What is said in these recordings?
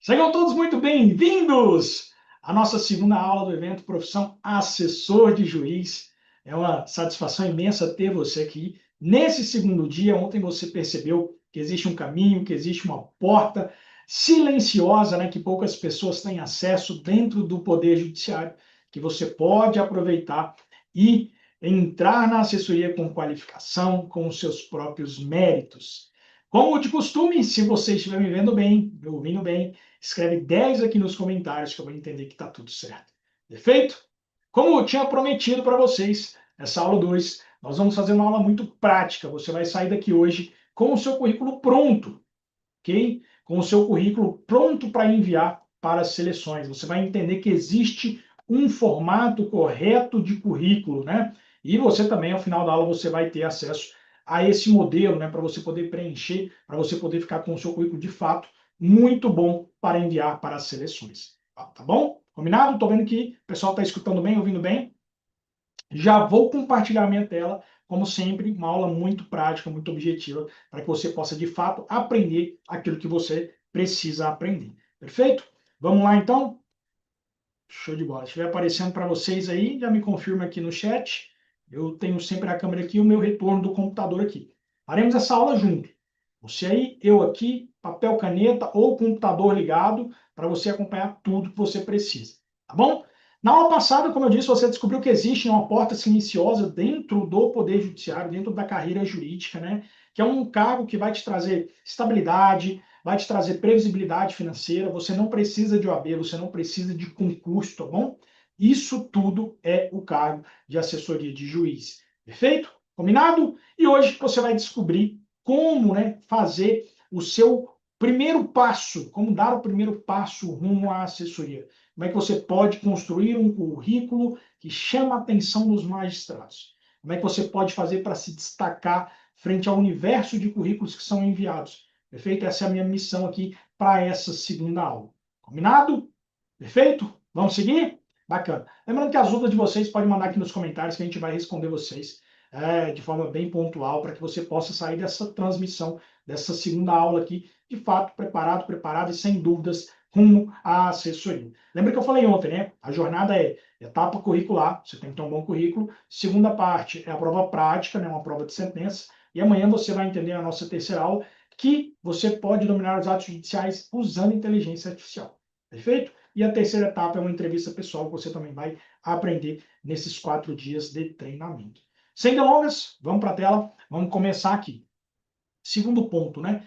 Sejam todos muito bem-vindos à nossa segunda aula do evento Profissão Assessor de Juiz. É uma satisfação imensa ter você aqui. Nesse segundo dia, ontem você percebeu que existe um caminho, que existe uma porta silenciosa, né, que poucas pessoas têm acesso dentro do Poder Judiciário, que você pode aproveitar e entrar na assessoria com qualificação, com os seus próprios méritos. Como de costume, se você estiver me vendo bem, me ouvindo bem, escreve 10 aqui nos comentários que eu vou entender que está tudo certo. Perfeito? Como eu tinha prometido para vocês, nessa aula 2, nós vamos fazer uma aula muito prática. Você vai sair daqui hoje com o seu currículo pronto, ok? Com o seu currículo pronto para enviar para as seleções. Você vai entender que existe um formato correto de currículo, né? E você também, ao final da aula, você vai ter acesso a esse modelo, né? Para você poder preencher, para você poder ficar com o seu currículo de fato muito bom para enviar para as seleções. Tá bom? Combinado? Estou vendo que o pessoal está escutando bem, ouvindo bem. Já vou compartilhar minha tela, como sempre, uma aula muito prática, muito objetiva, para que você possa, de fato, aprender aquilo que você precisa aprender. Perfeito? Vamos lá, então? Show de bola. Se estiver aparecendo para vocês aí, já me confirma aqui no chat. Eu tenho sempre a câmera aqui e o meu retorno do computador aqui. Faremos essa aula junto. Você aí, eu aqui, papel, caneta ou computador ligado, para você acompanhar tudo que você precisa. Tá bom? Na aula passada, como eu disse, você descobriu que existe uma porta silenciosa dentro do Poder Judiciário, dentro da carreira jurídica, né? Que é um cargo que vai te trazer estabilidade, vai te trazer previsibilidade financeira, você não precisa de OAB, você não precisa de concurso, tá bom? Isso tudo é o cargo de assessoria de juiz. Perfeito? Combinado? E hoje você vai descobrir como, né, fazer o seu primeiro passo, como dar o primeiro passo rumo à assessoria. Como é que você pode construir um currículo que chama a atenção dos magistrados? Como é que você pode fazer para se destacar frente ao universo de currículos que são enviados? Perfeito? Essa é a minha missão aqui para essa segunda aula. Combinado? Perfeito? Vamos seguir? Bacana. Lembrando que as dúvidas de vocês podem mandar aqui nos comentários que a gente vai responder vocês de forma bem pontual para que você possa sair dessa transmissão, dessa segunda aula aqui, de fato, preparado e sem dúvidas rumo à assessoria. Lembra que eu falei ontem, né? A jornada é etapa curricular, você tem que ter um bom currículo. Segunda parte é a prova prática, né? Uma prova de sentença. E amanhã você vai entender na nossa terceira aula que você pode dominar os atos judiciais usando inteligência artificial. Perfeito? E a terceira etapa é uma entrevista pessoal que você também vai aprender nesses 4 dias de treinamento. Sem delongas, vamos para a tela, vamos começar aqui. Segundo ponto, né?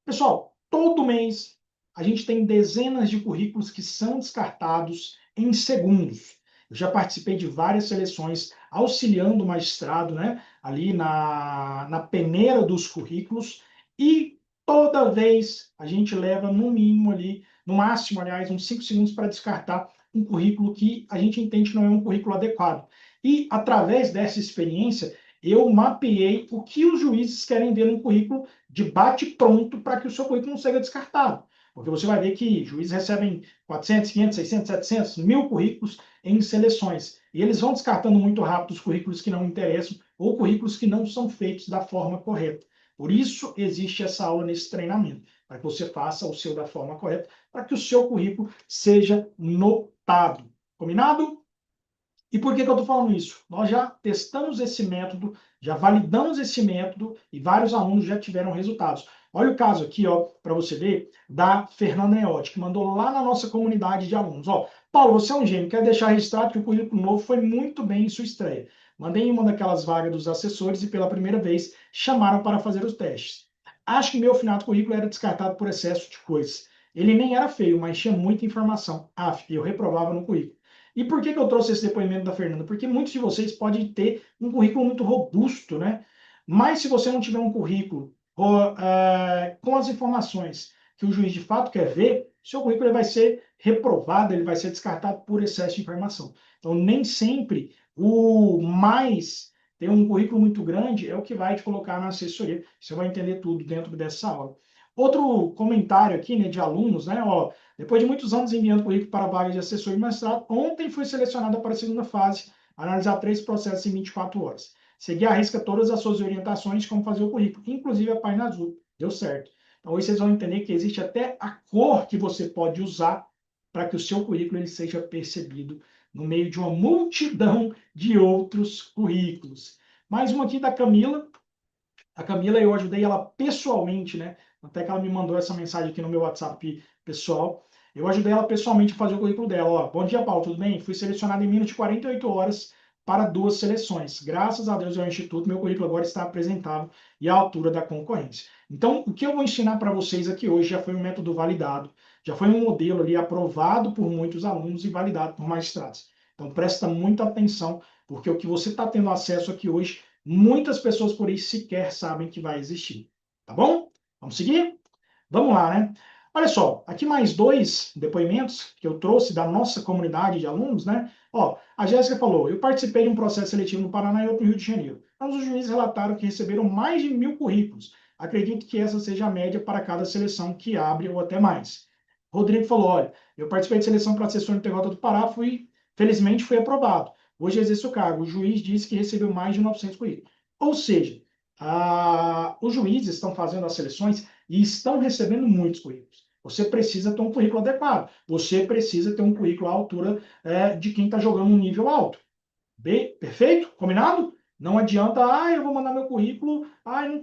Pessoal, todo mês a gente tem dezenas de currículos que são descartados em segundos. Eu já participei de várias seleções auxiliando o magistrado, né, ali na peneira dos currículos, e toda vez a gente leva no mínimo ali, no máximo, aliás, uns 5 segundos para descartar um currículo que a gente entende que não é um currículo adequado. E através dessa experiência, eu mapeei o que os juízes querem ver no currículo de bate-pronto para que o seu currículo não seja descartado. Porque você vai ver que juízes recebem 400, 500, 600, 700, 1000 currículos em seleções. E eles vão descartando muito rápido os currículos que não interessam ou currículos que não são feitos da forma correta. Por isso, existe essa aula nesse treinamento, para que você faça o seu da forma correta, para que o seu currículo seja notado. Combinado? E por que eu estou falando isso? Nós já testamos esse método, já validamos esse método e vários alunos já tiveram resultados. Olha o caso aqui, ó, para você ver, da Fernanda Neotti, que mandou lá na nossa comunidade de alunos. Ó, Paulo, você é um gênio, quer deixar registrado que o currículo novo foi muito bem em sua estreia. Mandei em uma daquelas vagas dos assessores e pela primeira vez chamaram para fazer os testes. Acho que meu finado currículo era descartado por excesso de coisas. Ele nem era feio, mas tinha muita informação. Eu reprovava no currículo. E por que eu trouxe esse depoimento da Fernanda? Porque muitos de vocês podem ter um currículo muito robusto, né? Mas se você não tiver um currículo com as informações que o juiz de fato quer ver, seu currículo ele vai ser reprovado, ele vai ser descartado por excesso de informação. Então, nem sempre o mais ter um currículo muito grande é o que vai te colocar na assessoria. Você vai entender tudo dentro dessa aula. Outro comentário aqui, né, de alunos, né, ó, depois de muitos anos enviando currículo para a vaga de assessor de mestrado, ontem fui selecionada para a segunda fase, analisar 3 processos em 24 horas. Segui à risca todas as suas orientações de como fazer o currículo, inclusive a página azul. Deu certo. Então, hoje vocês vão entender que existe até a cor que você pode usar para que o seu currículo ele seja percebido no meio de uma multidão de outros currículos. Mais uma aqui da Camila. A Camila, eu ajudei ela pessoalmente, né? Até que ela me mandou essa mensagem aqui no meu WhatsApp pessoal. Eu ajudei ela pessoalmente a fazer o currículo dela. Ó, bom dia, Paulo, tudo bem? Fui selecionado em menos de 48 horas para 2 seleções. Graças a Deus e ao Instituto, meu currículo agora está apresentável e à altura da concorrência. Então, o que eu vou ensinar para vocês aqui hoje já foi um método validado, já foi um modelo ali aprovado por muitos alunos e validado por magistrados. Então, presta muita atenção, porque o que você está tendo acesso aqui hoje muitas pessoas por aí sequer sabem que vai existir. Tá bom? Vamos seguir? Vamos lá, né? Olha só, aqui mais 2 depoimentos que eu trouxe da nossa comunidade de alunos, né? Ó, a Jéssica falou, eu participei de um processo seletivo no Paraná e outro no Rio de Janeiro. Ambos os juízes relataram que receberam mais de 1.000 currículos. Acredito que essa seja a média para cada seleção que abre ou até mais. Rodrigo falou, olha, eu participei de seleção para assessor de TJ do Pará, felizmente fui aprovado. Hoje exerce o cargo. O juiz disse que recebeu mais de 900 currículos. Ou seja, os juízes estão fazendo as seleções e estão recebendo muitos currículos. Você precisa ter um currículo adequado. Você precisa ter um currículo à altura de quem está jogando um nível alto. Bem, perfeito? Combinado? Não adianta, eu vou mandar meu currículo,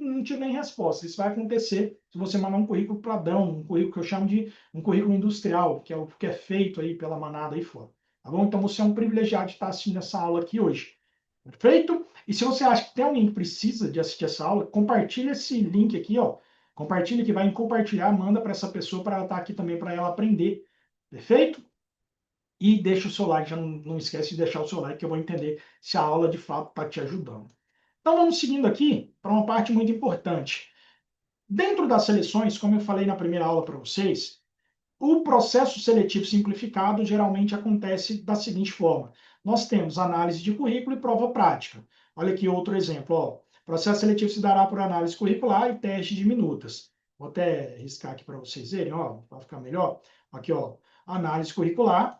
não tive nem resposta. Isso vai acontecer se você mandar um currículo padrão, um currículo que eu chamo de um currículo industrial, que é o que é feito aí pela manada aí fora. Tá bom? Então você é um privilegiado de estar assistindo essa aula aqui hoje. Perfeito? E se você acha que tem alguém que precisa de assistir essa aula, compartilha esse link aqui, ó. Compartilha que vai em compartilhar, manda para essa pessoa para ela estar aqui também para ela aprender. Perfeito? E deixa o seu like, já não esquece de deixar o seu like, que eu vou entender se a aula de fato está te ajudando. Então vamos seguindo aqui para uma parte muito importante. Dentro das seleções, como eu falei na primeira aula para vocês, o processo seletivo simplificado geralmente acontece da seguinte forma. Nós temos análise de currículo e prova prática. Olha aqui outro exemplo. Ó. Processo seletivo se dará por análise curricular e teste de minutas. Vou até riscar aqui para vocês verem, para ficar melhor. Aqui, ó, análise curricular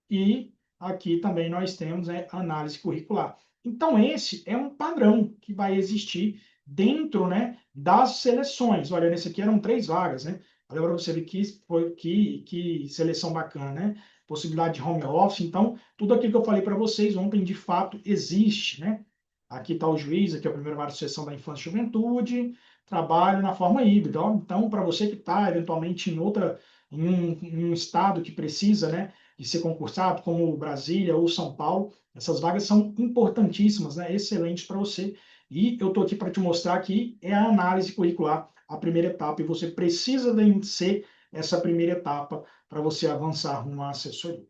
e aqui também nós temos análise curricular. Então, esse é um padrão que vai existir dentro, né, das seleções. Olha, nesse aqui eram 3 vagas, né? Olha para você ver que seleção bacana, né? Possibilidade de home office. Então, tudo aquilo que eu falei para vocês ontem, de fato, existe, né? Aqui está o juiz, aqui é o primeiro vara de sucessão da infância e juventude, trabalho na forma híbrida. Então, para você que está, eventualmente, em um estado que precisa, né, de ser concursado, como Brasília ou São Paulo, essas vagas são importantíssimas, né, excelentes para você. E eu estou aqui para te mostrar que é a análise curricular a primeira etapa, e você precisa vencer essa primeira etapa para você avançar rumo à assessoria.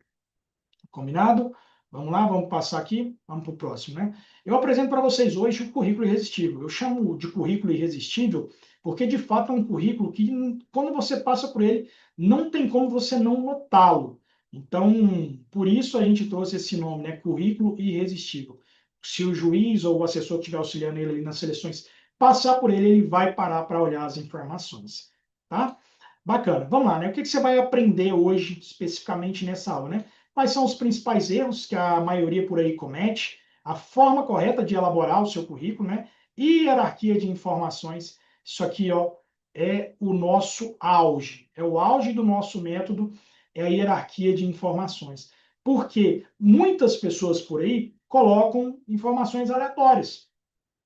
Combinado? Vamos lá, vamos passar aqui, vamos para o próximo, né? Eu apresento para vocês hoje o currículo irresistível. Eu chamo de currículo irresistível porque, de fato, é um currículo que, quando você passa por ele, não tem como você não notá-lo. Então, por isso a gente trouxe esse nome, né? Currículo irresistível. Se o juiz ou o assessor que estiver auxiliando ele ali nas seleções passar por ele, ele vai parar para olhar as informações, tá? Bacana. Vamos lá, né? O que você vai aprender hoje, especificamente nessa aula, né? Quais são os principais erros que a maioria por aí comete, a forma correta de elaborar o seu currículo, né? E hierarquia de informações. Isso aqui, ó, é o nosso auge. É o auge do nosso método, é a hierarquia de informações. Porque muitas pessoas por aí colocam informações aleatórias.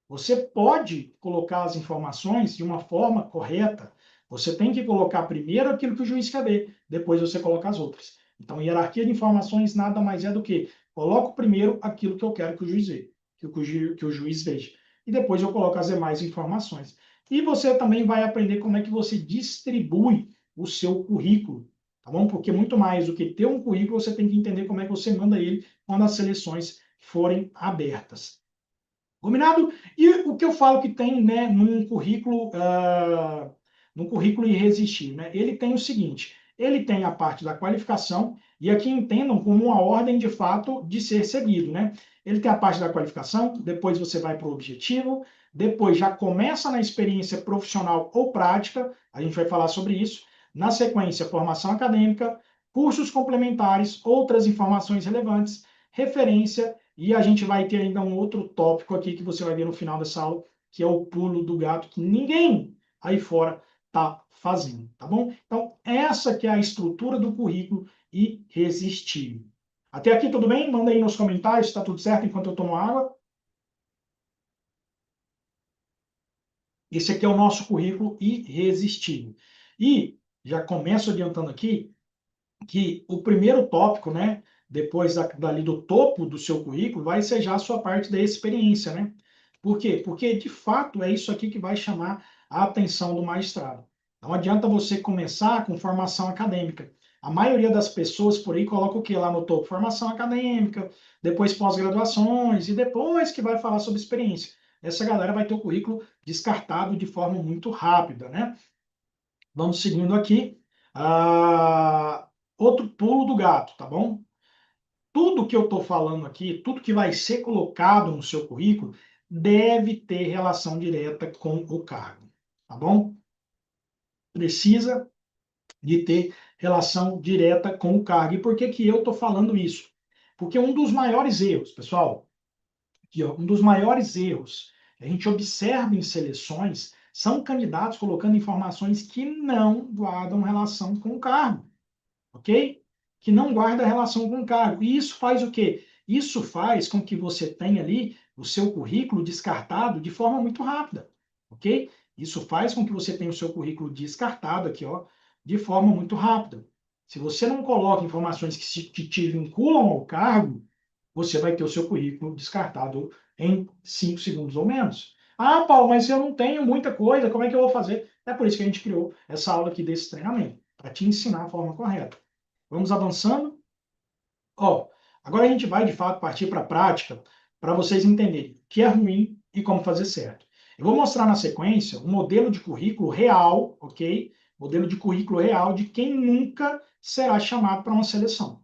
Você pode colocar as informações de uma forma correta. Você tem que colocar primeiro aquilo que o juiz quer ver, depois você coloca as outras. Então, hierarquia de informações nada mais é do que coloco primeiro aquilo que eu quero que o juiz veja, que o juiz veja. E depois eu coloco as demais informações. E você também vai aprender como é que você distribui o seu currículo, tá bom? Porque muito mais do que ter um currículo, você tem que entender como é que você manda ele quando as seleções forem abertas. Combinado? E o que eu falo que tem, né, num currículo irresistível, né? Ele tem o seguinte, ele tem a parte da qualificação, e aqui entendam como uma ordem de fato de ser seguido, né? Ele tem a parte da qualificação, depois você vai para o objetivo, depois já começa na experiência profissional ou prática, a gente vai falar sobre isso, na sequência, formação acadêmica, cursos complementares, outras informações relevantes, referência. E a gente vai ter ainda um outro tópico aqui que você vai ver no final dessa aula, que é o pulo do gato, que ninguém aí fora está fazendo, tá bom? Então, essa que é a estrutura do currículo irresistível. Até aqui tudo bem? Manda aí nos comentários se está tudo certo enquanto eu tomo água. Esse aqui é o nosso currículo irresistível. E já começo adiantando aqui que o primeiro tópico, né, depois dali do topo do seu currículo, vai ser já a sua parte da experiência, né? Por quê? Porque, de fato, é isso aqui que vai chamar a atenção do magistrado. Não adianta você começar com formação acadêmica. A maioria das pessoas por aí coloca o que lá no topo? Formação acadêmica, depois pós-graduações, e depois que vai falar sobre experiência. Essa galera vai ter o currículo descartado de forma muito rápida, né? Vamos seguindo aqui. Outro pulo do gato, tá bom? Tudo que eu estou falando aqui, tudo que vai ser colocado no seu currículo, deve ter relação direta com o cargo, tá bom? Precisa de ter relação direta com o cargo. E por que que eu estou falando isso? Porque um dos maiores erros, pessoal, aqui, ó, um dos maiores erros que a gente observa em seleções são candidatos colocando informações que não guardam relação com o cargo, ok? Que não guarda relação com o cargo. E isso faz o quê? Isso faz com que você tenha ali o seu currículo descartado de forma muito rápida, ok? Isso faz com que você tenha o seu currículo descartado aqui, ó, de forma muito rápida. Se você não coloca informações que te vinculam ao cargo, você vai ter o seu currículo descartado em 5 segundos ou menos. Ah, Paulo, mas eu não tenho muita coisa, como é que eu vou fazer? É por isso que a gente criou essa aula aqui desse treinamento, para te ensinar a forma correta. Vamos avançando. Ó, agora a gente vai, de fato, partir para a prática, para vocês entenderem o que é ruim e como fazer certo. Eu vou mostrar na sequência um modelo de currículo real, ok? Modelo de currículo real de quem nunca será chamado para uma seleção.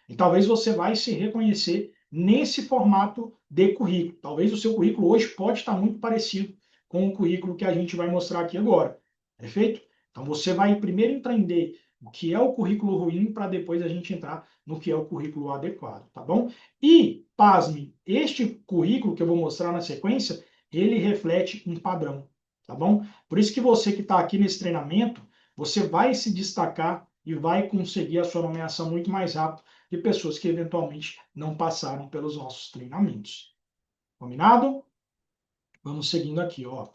E talvez você vai se reconhecer nesse formato de currículo. Talvez o seu currículo hoje pode estar muito parecido com o currículo que a gente vai mostrar aqui agora. Perfeito? Então você vai primeiro entender o que é o currículo ruim para depois a gente entrar no que é o currículo adequado, tá bom? E, pasme, este currículo que eu vou mostrar na sequência, ele reflete um padrão, tá bom? Por isso que você que está aqui nesse treinamento, você vai se destacar e vai conseguir a sua nomeação muito mais rápido de pessoas que eventualmente não passaram pelos nossos treinamentos. Combinado? Vamos seguindo aqui, ó.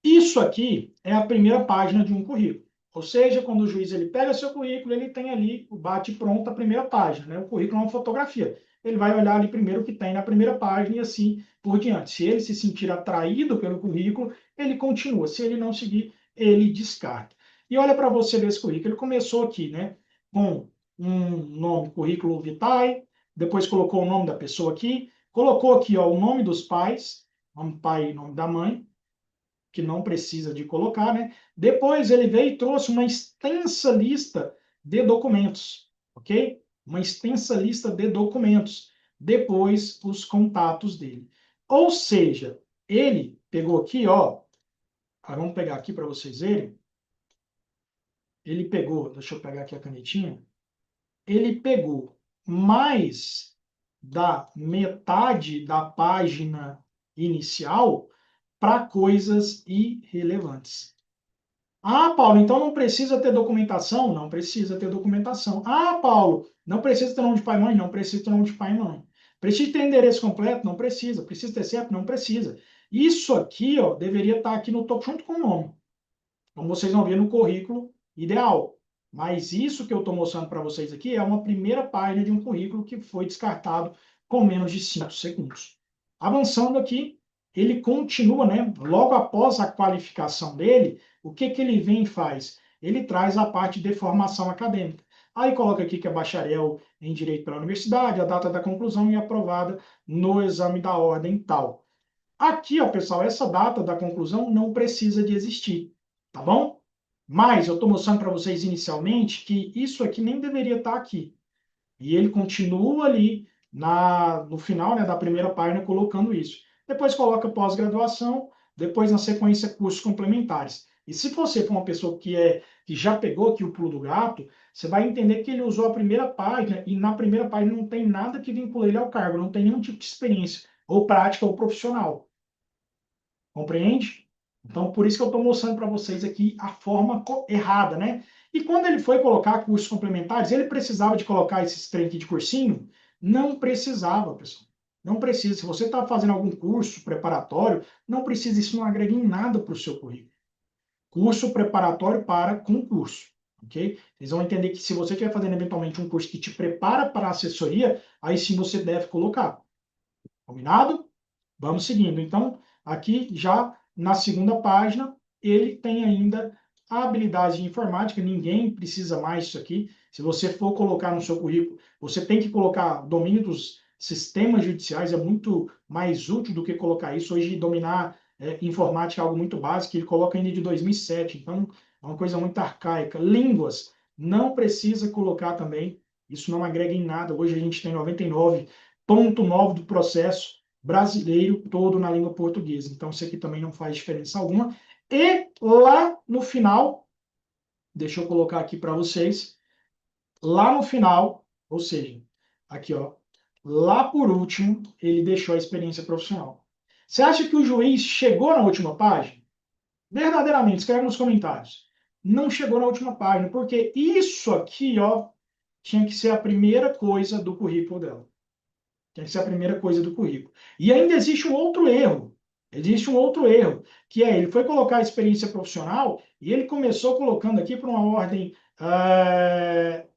Isso aqui é a primeira página de um currículo. Ou seja, quando o juiz ele pega seu currículo, ele tem ali o bate-pronto a primeira página, né? O currículo é uma fotografia. Ele vai olhar ali primeiro o que tem na primeira página e assim por diante. Se ele se sentir atraído pelo currículo, ele continua. Se ele não seguir, ele descarta. E olha para você ver esse currículo. Ele começou aqui, né? Com um nome, currículo vitae, depois colocou o nome da pessoa aqui, colocou aqui ó, o nome dos pais, nome do pai e nome da mãe, que não precisa de colocar, né? Depois ele veio e trouxe uma extensa lista de documentos, ok? Uma extensa lista de documentos. Depois, os contatos dele. Ou seja, ele pegou aqui, ó, vamos pegar aqui para vocês verem. Ele pegou, deixa eu pegar aqui a canetinha. Ele pegou mais da metade da página inicial para coisas irrelevantes. Ah, Paulo, então não precisa ter documentação? Não precisa ter documentação. Ah, Paulo, não precisa ter nome de pai e mãe? Não precisa ter nome de pai e mãe. Precisa ter endereço completo? Não precisa. Precisa ter CEP? Não precisa. Isso aqui, ó, deveria estar aqui no topo junto com o nome. Como vocês vão ver no currículo ideal. Mas isso que eu estou mostrando para vocês aqui é uma primeira página de um currículo que foi descartado com menos de 5 segundos. Avançando aqui, ele continua, né? Logo após a qualificação dele, o que, que ele vem e faz? Ele traz a parte de formação acadêmica. Aí coloca aqui que é bacharel em Direito pela Universidade, a data da conclusão e aprovada no exame da ordem tal. Aqui, ó, pessoal, essa data da conclusão não precisa de existir, tá bom? Mas eu estou mostrando para vocês inicialmente que isso aqui nem deveria estar aqui. E ele continua ali no final, né, da primeira página colocando isso. Depois coloca pós-graduação, depois na sequência cursos complementares. E se você for uma pessoa que já pegou aqui o pulo do gato, você vai entender que ele usou a primeira página e na primeira página não tem nada que vincule ele ao cargo, não tem nenhum tipo de experiência, ou prática ou profissional. Compreende? Então, por isso que eu estou mostrando para vocês aqui a forma errada, né? E quando ele foi colocar cursos complementares, ele precisava de colocar esses trem aqui de cursinho? Não precisava, pessoal. Não precisa. Se você está fazendo algum curso preparatório, não precisa, isso não agrega em nada para o seu currículo. Curso preparatório para concurso, ok? Eles vão entender que se você estiver fazendo eventualmente um curso que te prepara para a assessoria, aí sim você deve colocar. Combinado? Vamos seguindo. Então, aqui já na segunda página, ele tem ainda a habilidade de informática, ninguém precisa mais disso aqui. Se você for colocar no seu currículo, você tem que colocar domínio dos sistemas judiciais, é muito mais útil do que colocar isso. Hoje, dominar informática é algo muito básico, ele coloca ainda de 2007, então é uma coisa muito arcaica. Línguas, não precisa colocar também, isso não agrega em nada. Hoje a gente tem 99,9 do processo brasileiro todo na língua portuguesa. Então, isso aqui também não faz diferença alguma. E lá no final, deixa eu colocar aqui para vocês, lá no final, ou seja, aqui, ó, lá por último, ele deixou a experiência profissional. Você acha que o juiz chegou na última página? Verdadeiramente, escreve nos comentários. Não chegou na última página, porque isso aqui, ó, tinha que ser a primeira coisa do currículo dela. Tem que ser a primeira coisa do currículo. E ainda existe um outro erro. Existe um outro erro, que é ele foi colocar a experiência profissional e ele começou colocando aqui para uma ordem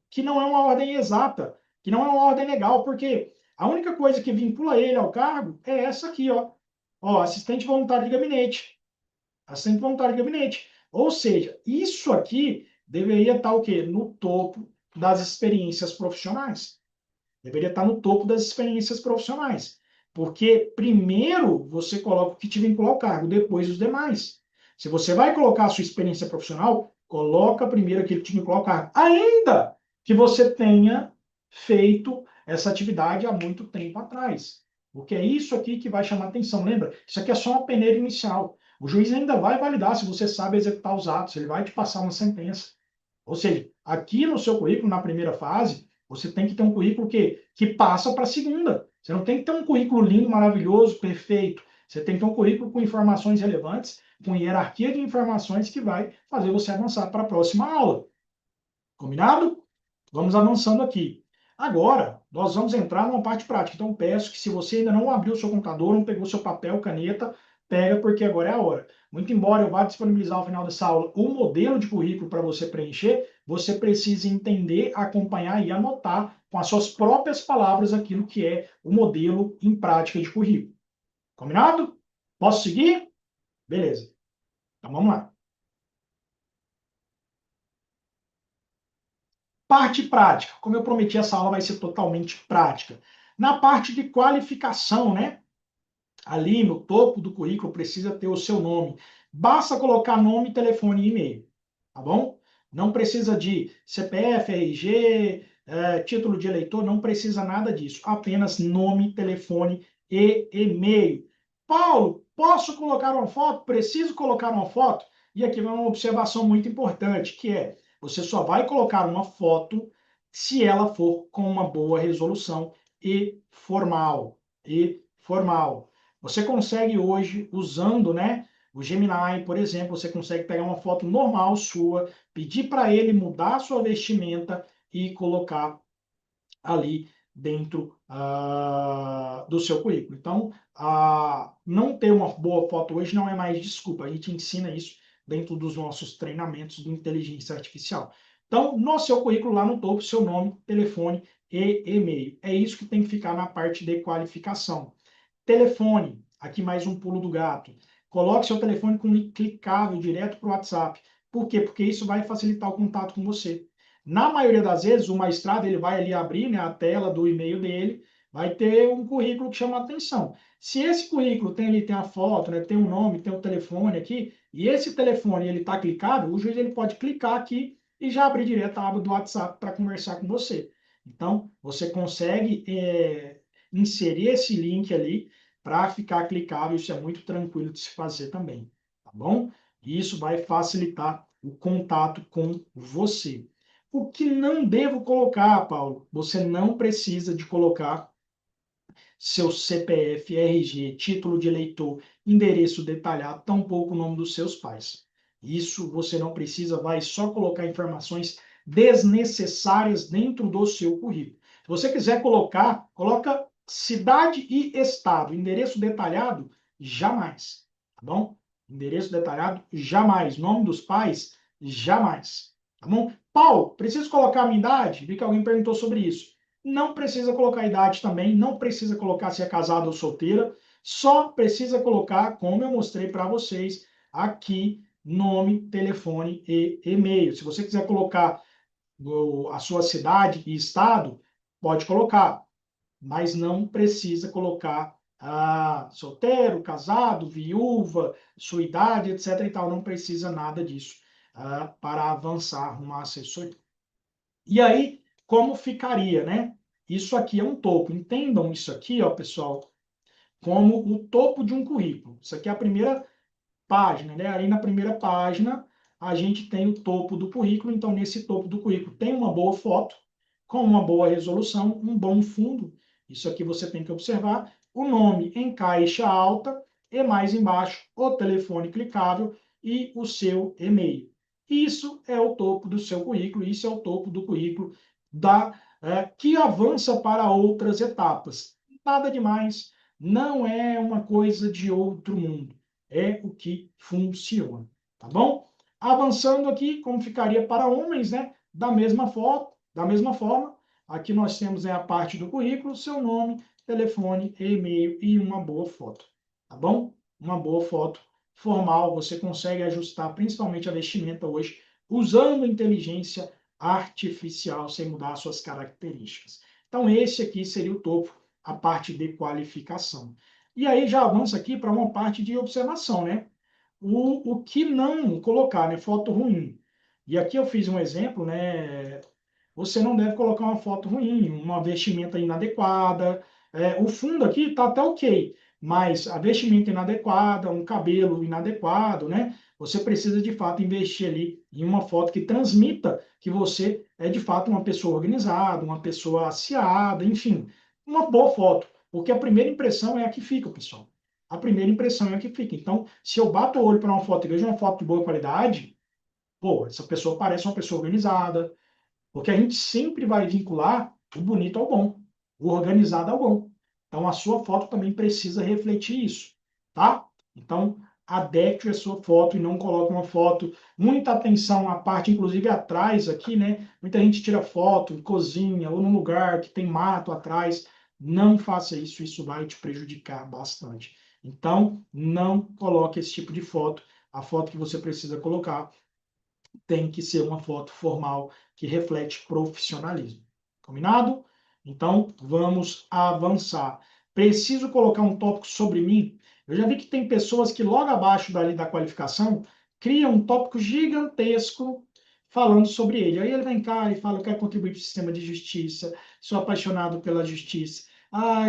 que não é uma ordem exata, que não é uma ordem legal, porque a única coisa que vincula ele ao cargo é essa aqui, ó. Ó, assistente voluntário de gabinete. Assistente voluntário de gabinete. Ou seja, isso aqui deveria estar o quê? No topo das experiências profissionais. Deveria estar no topo das experiências profissionais. Porque primeiro você coloca o que te vincula ao cargo, depois os demais. Se você vai colocar a sua experiência profissional, coloca primeiro aquilo que te vincula ao cargo. Ainda que você tenha feito essa atividade há muito tempo atrás. Porque é isso aqui que vai chamar atenção. Lembra? Isso aqui é só uma peneira inicial. O juiz ainda vai validar se você sabe executar os atos, ele vai te passar uma sentença. Ou seja, aqui no seu currículo, na primeira fase, você tem que ter um currículo que passa para a segunda. Você não tem que ter um currículo lindo, maravilhoso, perfeito. Você tem que ter um currículo com informações relevantes, com hierarquia de informações que vai fazer você avançar para a próxima aula. Combinado? Vamos avançando aqui. Agora, nós vamos entrar numa parte prática. Então, peço que se você ainda não abriu o seu computador, não pegou seu papel, caneta, pega, porque agora é a hora. Muito embora eu vá disponibilizar ao final dessa aula o modelo de currículo para você preencher, você precisa entender, acompanhar e anotar com as suas próprias palavras aquilo que é o modelo em prática de currículo. Combinado? Posso seguir? Beleza. Então, vamos lá. Parte prática. Como eu prometi, essa aula vai ser totalmente prática. Na parte de qualificação, né? Ali no topo do currículo precisa ter o seu nome. Basta colocar nome, telefone e e-mail, tá bom? Não precisa de CPF, RG, título de eleitor, não precisa nada disso. Apenas nome, telefone e e-mail. Paulo, posso colocar uma foto? Preciso colocar uma foto? E aqui vai uma observação muito importante, que é, você só vai colocar uma foto se ela for com uma boa resolução e formal. E formal. Você consegue hoje, usando, né, o Gemini, por exemplo, você consegue pegar uma foto normal sua, pedir para ele mudar a sua vestimenta e colocar ali dentro do seu currículo. Então, não ter uma boa foto hoje não é mais desculpa. A gente ensina isso dentro dos nossos treinamentos de inteligência artificial. Então, no seu currículo, lá no topo, seu nome, telefone e e-mail. É isso que tem que ficar na parte de qualificação. Telefone, aqui mais um pulo do gato. Coloque seu telefone com link clicável direto para o WhatsApp. Por quê? Porque isso vai facilitar o contato com você. Na maioria das vezes, o magistrado ele vai ali abrir, né, a tela do e-mail dele, vai ter um currículo que chama a atenção. Se esse currículo tem ali, tem a foto, né, tem o nome, tem o telefone aqui, e esse telefone ele está clicável, o juiz ele pode clicar aqui e já abrir direto a aba do WhatsApp para conversar com você. Então, você consegue inserir esse link ali para ficar clicável, isso é muito tranquilo de se fazer também, tá bom? E isso vai facilitar o contato com você. O que não devo colocar, Paulo? Você não precisa de colocar seu CPF, RG, título de eleitor endereço detalhado, tampouco o nome dos seus pais. Isso você não precisa, vai só colocar informações desnecessárias dentro do seu currículo. Se você quiser colocar, coloca cidade e estado. Endereço detalhado, jamais. Tá bom? Endereço detalhado, jamais. Nome dos pais, jamais. Tá bom? Paulo, preciso colocar a minha idade? Vi que alguém perguntou sobre isso. Não precisa colocar a idade também, não precisa colocar se é casado ou solteira, só precisa colocar, como eu mostrei para vocês, aqui, nome, telefone e e-mail. Se você quiser colocar a sua cidade e estado, pode colocar, mas não precisa colocar solteiro, casado, viúva, sua idade, etc. e tal. Não precisa nada disso para avançar uma assessoria. E aí, como ficaria, né? Isso aqui é um topo. Entendam isso aqui, ó, pessoal, como o topo de um currículo. Isso aqui é a primeira página, né? Aí na primeira página a gente tem o topo do currículo, então nesse topo do currículo tem uma boa foto, com uma boa resolução, um bom fundo, isso aqui você tem que observar, o nome em caixa alta e mais embaixo o telefone clicável e o seu e-mail. Isso é o topo do seu currículo, isso é o topo do currículo que avança para outras etapas. Nada demais, não é uma coisa de outro mundo, é o que funciona, tá bom? Avançando aqui, como ficaria para homens, né? Da mesma forma, aqui nós temos a parte do currículo, seu nome, telefone, e-mail e uma boa foto, tá bom? Uma boa foto formal, você consegue ajustar principalmente a vestimenta hoje, usando inteligência artificial, sem mudar suas características. Então, esse aqui seria o topo, a parte de qualificação. E aí já avança aqui para uma parte de observação, né? O que não colocar, né? Foto ruim. E aqui eu fiz um exemplo, né? Você não deve colocar uma foto ruim, uma vestimenta inadequada. O fundo aqui está até ok, mas a vestimenta inadequada, um cabelo inadequado, né? Você precisa de fato investir ali em uma foto que transmita que você é de fato uma pessoa organizada, uma pessoa aseada, enfim, uma boa foto, porque a primeira impressão é a que fica, pessoal. A primeira impressão é a que fica. Então, se eu bato o olho para uma foto e vejo uma foto de boa qualidade, pô, essa pessoa parece uma pessoa organizada, porque a gente sempre vai vincular o bonito ao bom, o organizado ao bom. Então, a sua foto também precisa refletir isso, tá? Então, adeque a sua foto e não coloque uma foto. Muita atenção à parte, inclusive atrás aqui, né? Muita gente tira foto em cozinha ou num lugar que tem mato atrás. Não faça isso, isso vai te prejudicar bastante. Então, não coloque esse tipo de foto. A foto que você precisa colocar tem que ser uma foto formal que reflete profissionalismo. Combinado? Então, vamos avançar. Preciso colocar um tópico sobre mim? Eu já vi que tem pessoas que logo abaixo dali da qualificação criam um tópico gigantesco falando sobre ele. Aí ele vem cá e fala, eu quero contribuir para o sistema de justiça, sou apaixonado pela justiça,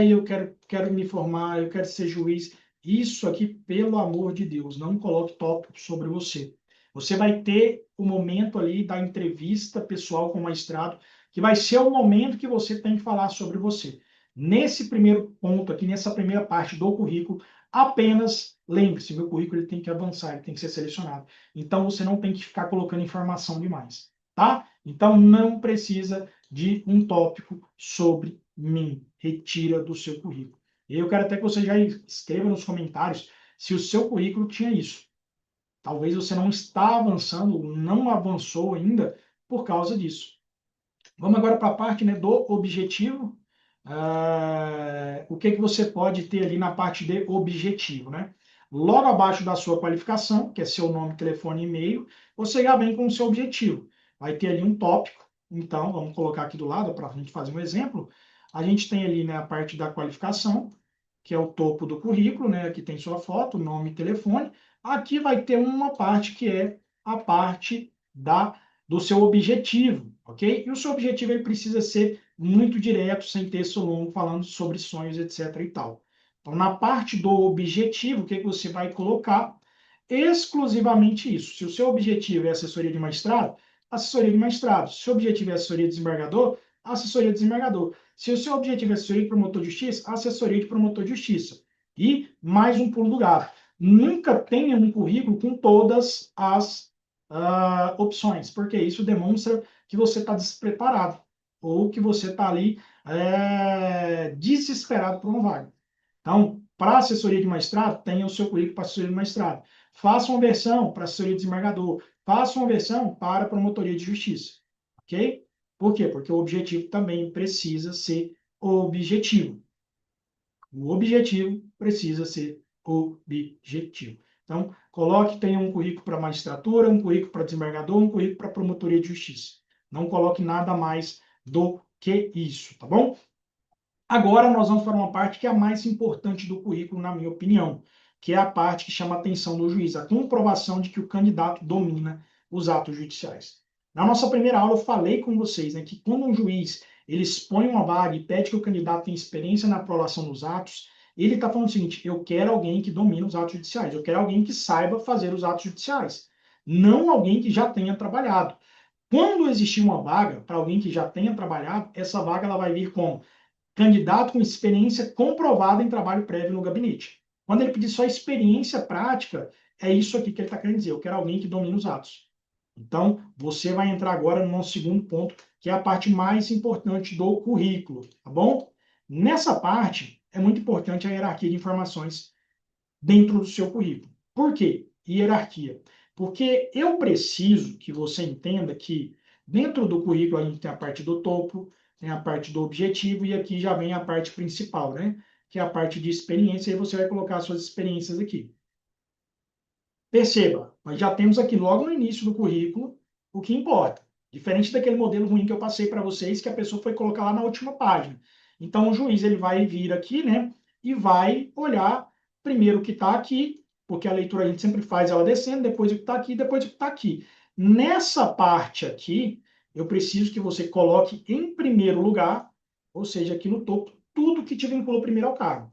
eu quero me formar, eu quero ser juiz. Isso aqui, pelo amor de Deus, não coloque tópico sobre você. Você vai ter o momento ali da entrevista pessoal com o magistrado, que vai ser o momento que você tem que falar sobre você. Nesse primeiro ponto aqui, nessa primeira parte do currículo, apenas lembre-se, meu currículo ele tem que avançar, ele tem que ser selecionado. Então, você não tem que ficar colocando informação demais, tá? Então, não precisa de um tópico sobre mim. Retira do seu currículo. E eu quero até que você já escreva nos comentários se o seu currículo tinha isso. Talvez você não está avançando, não avançou ainda por causa disso. Vamos agora para a parte, né, do objetivo. O que você pode ter ali na parte de objetivo, né? Logo abaixo da sua qualificação, que é seu nome, telefone e e-mail, você já vem com o seu objetivo. Vai ter ali um tópico. Então, vamos colocar aqui do lado para a gente fazer um exemplo. A gente tem ali, né, a parte da qualificação, que é o topo do currículo, né? Aqui tem sua foto, nome e telefone. Aqui vai ter uma parte que é a parte do seu objetivo, ok? E o seu objetivo ele precisa ser muito direto, sem texto longo, falando sobre sonhos, etc. e tal. Então, na parte do objetivo, o que você vai colocar? Exclusivamente isso. Se o seu objetivo é assessoria de magistrado, assessoria de magistrado. Se o seu objetivo é assessoria de desembargador, assessoria de desembargador. Se o seu objetivo é assessoria de promotor de justiça, assessoria de promotor de justiça. E mais um pulo do gato. Nunca tenha um currículo com todas as opções, porque isso demonstra que você está despreparado ou que você está ali desesperado por uma vaga. Então, para assessoria de mestrado, tenha o seu currículo para assessoria de mestrado. Faça uma versão para assessoria de desembargador. Faça uma versão para promotoria de justiça. Ok? Por quê? Porque o objetivo também precisa ser objetivo. O objetivo precisa ser objetivo. Então, coloque, tenha um currículo para magistratura, um currículo para desembargador, um currículo para promotoria de justiça. Não coloque nada mais do que isso, tá bom? Agora nós vamos para uma parte que é a mais importante do currículo, na minha opinião, que é a parte que chama a atenção do juiz, a comprovação de que o candidato domina os atos judiciais. Na nossa primeira aula eu falei com vocês, né, que quando um juiz ele expõe uma vaga e pede que o candidato tenha experiência na prolação dos atos, ele está falando o seguinte: eu quero alguém que domine os atos judiciais, eu quero alguém que saiba fazer os atos judiciais, não alguém que já tenha trabalhado. Quando existir uma vaga para alguém que já tenha trabalhado, essa vaga ela vai vir com candidato com experiência comprovada em trabalho prévio no gabinete. Quando ele pedir só experiência prática, é isso aqui que ele está querendo dizer. Eu quero alguém que domine os atos. Então, você vai entrar agora no nosso segundo ponto, que é a parte mais importante do currículo, tá bom? Nessa parte, é muito importante a hierarquia de informações dentro do seu currículo. Por quê? Hierarquia. Porque eu preciso que você entenda que dentro do currículo a gente tem a parte do topo, tem a parte do objetivo e aqui já vem a parte principal, né? Que é a parte de experiência e você vai colocar suas experiências aqui. Perceba, nós já temos aqui logo no início do currículo o que importa. Diferente daquele modelo ruim que eu passei para vocês, que a pessoa foi colocar lá na última página. Então, o juiz ele vai vir aqui, né, e vai olhar primeiro o que está aqui, porque a leitura a gente sempre faz ela descendo, depois o que está aqui, depois o que está aqui. Nessa parte aqui, eu preciso que você coloque em primeiro lugar, ou seja, aqui no topo, tudo que te vinculou primeiro ao cargo.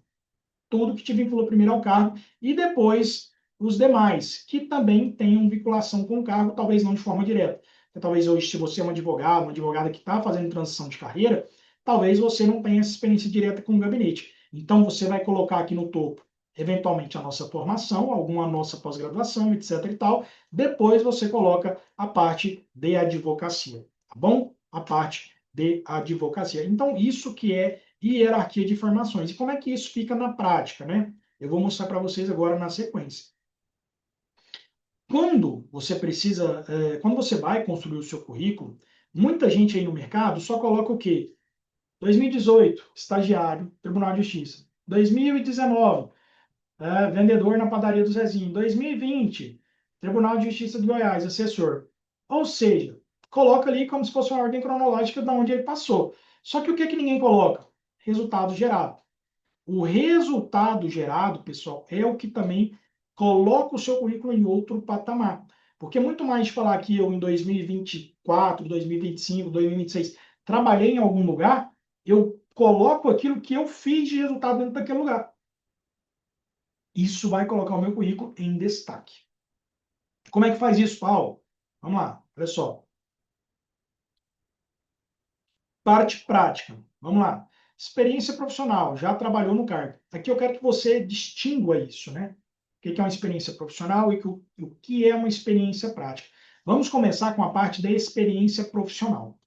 Tudo que te vinculou primeiro ao cargo, e depois os demais, que também tenham vinculação com o cargo, talvez não de forma direta. Então, talvez hoje, se você é um advogado, uma advogada que está fazendo transição de carreira, talvez você não tenha essa experiência direta com o gabinete. Então, você vai colocar aqui no topo, eventualmente, a nossa formação, alguma nossa pós-graduação, etc. e tal. Depois, você coloca a parte de advocacia, tá bom? A parte de advocacia. Então, isso que é hierarquia de informações. E como é que isso fica na prática, né? Eu vou mostrar para vocês agora na sequência. Quando você precisa, quando você vai construir o seu currículo, muita gente aí no mercado só coloca o quê? 2018, estagiário, Tribunal de Justiça. 2019, vendedor na padaria do Zezinho. 2020, Tribunal de Justiça de Goiás, assessor. Ou seja, coloca ali como se fosse uma ordem cronológica de onde ele passou. Só que o que ninguém coloca? Resultado gerado. O resultado gerado, pessoal, é o que também coloca o seu currículo em outro patamar. Porque muito mais de falar que eu em 2024, 2025, 2026 trabalhei em algum lugar, eu coloco aquilo que eu fiz de resultado dentro daquele lugar. Isso vai colocar o meu currículo em destaque. Como é que faz isso, Paulo? Vamos lá, olha só. Parte prática. Vamos lá. Experiência profissional, já trabalhou no cargo. Aqui eu quero que você distingua isso, né? O que é uma experiência profissional e o que é uma experiência prática. Vamos começar com a parte da experiência profissional.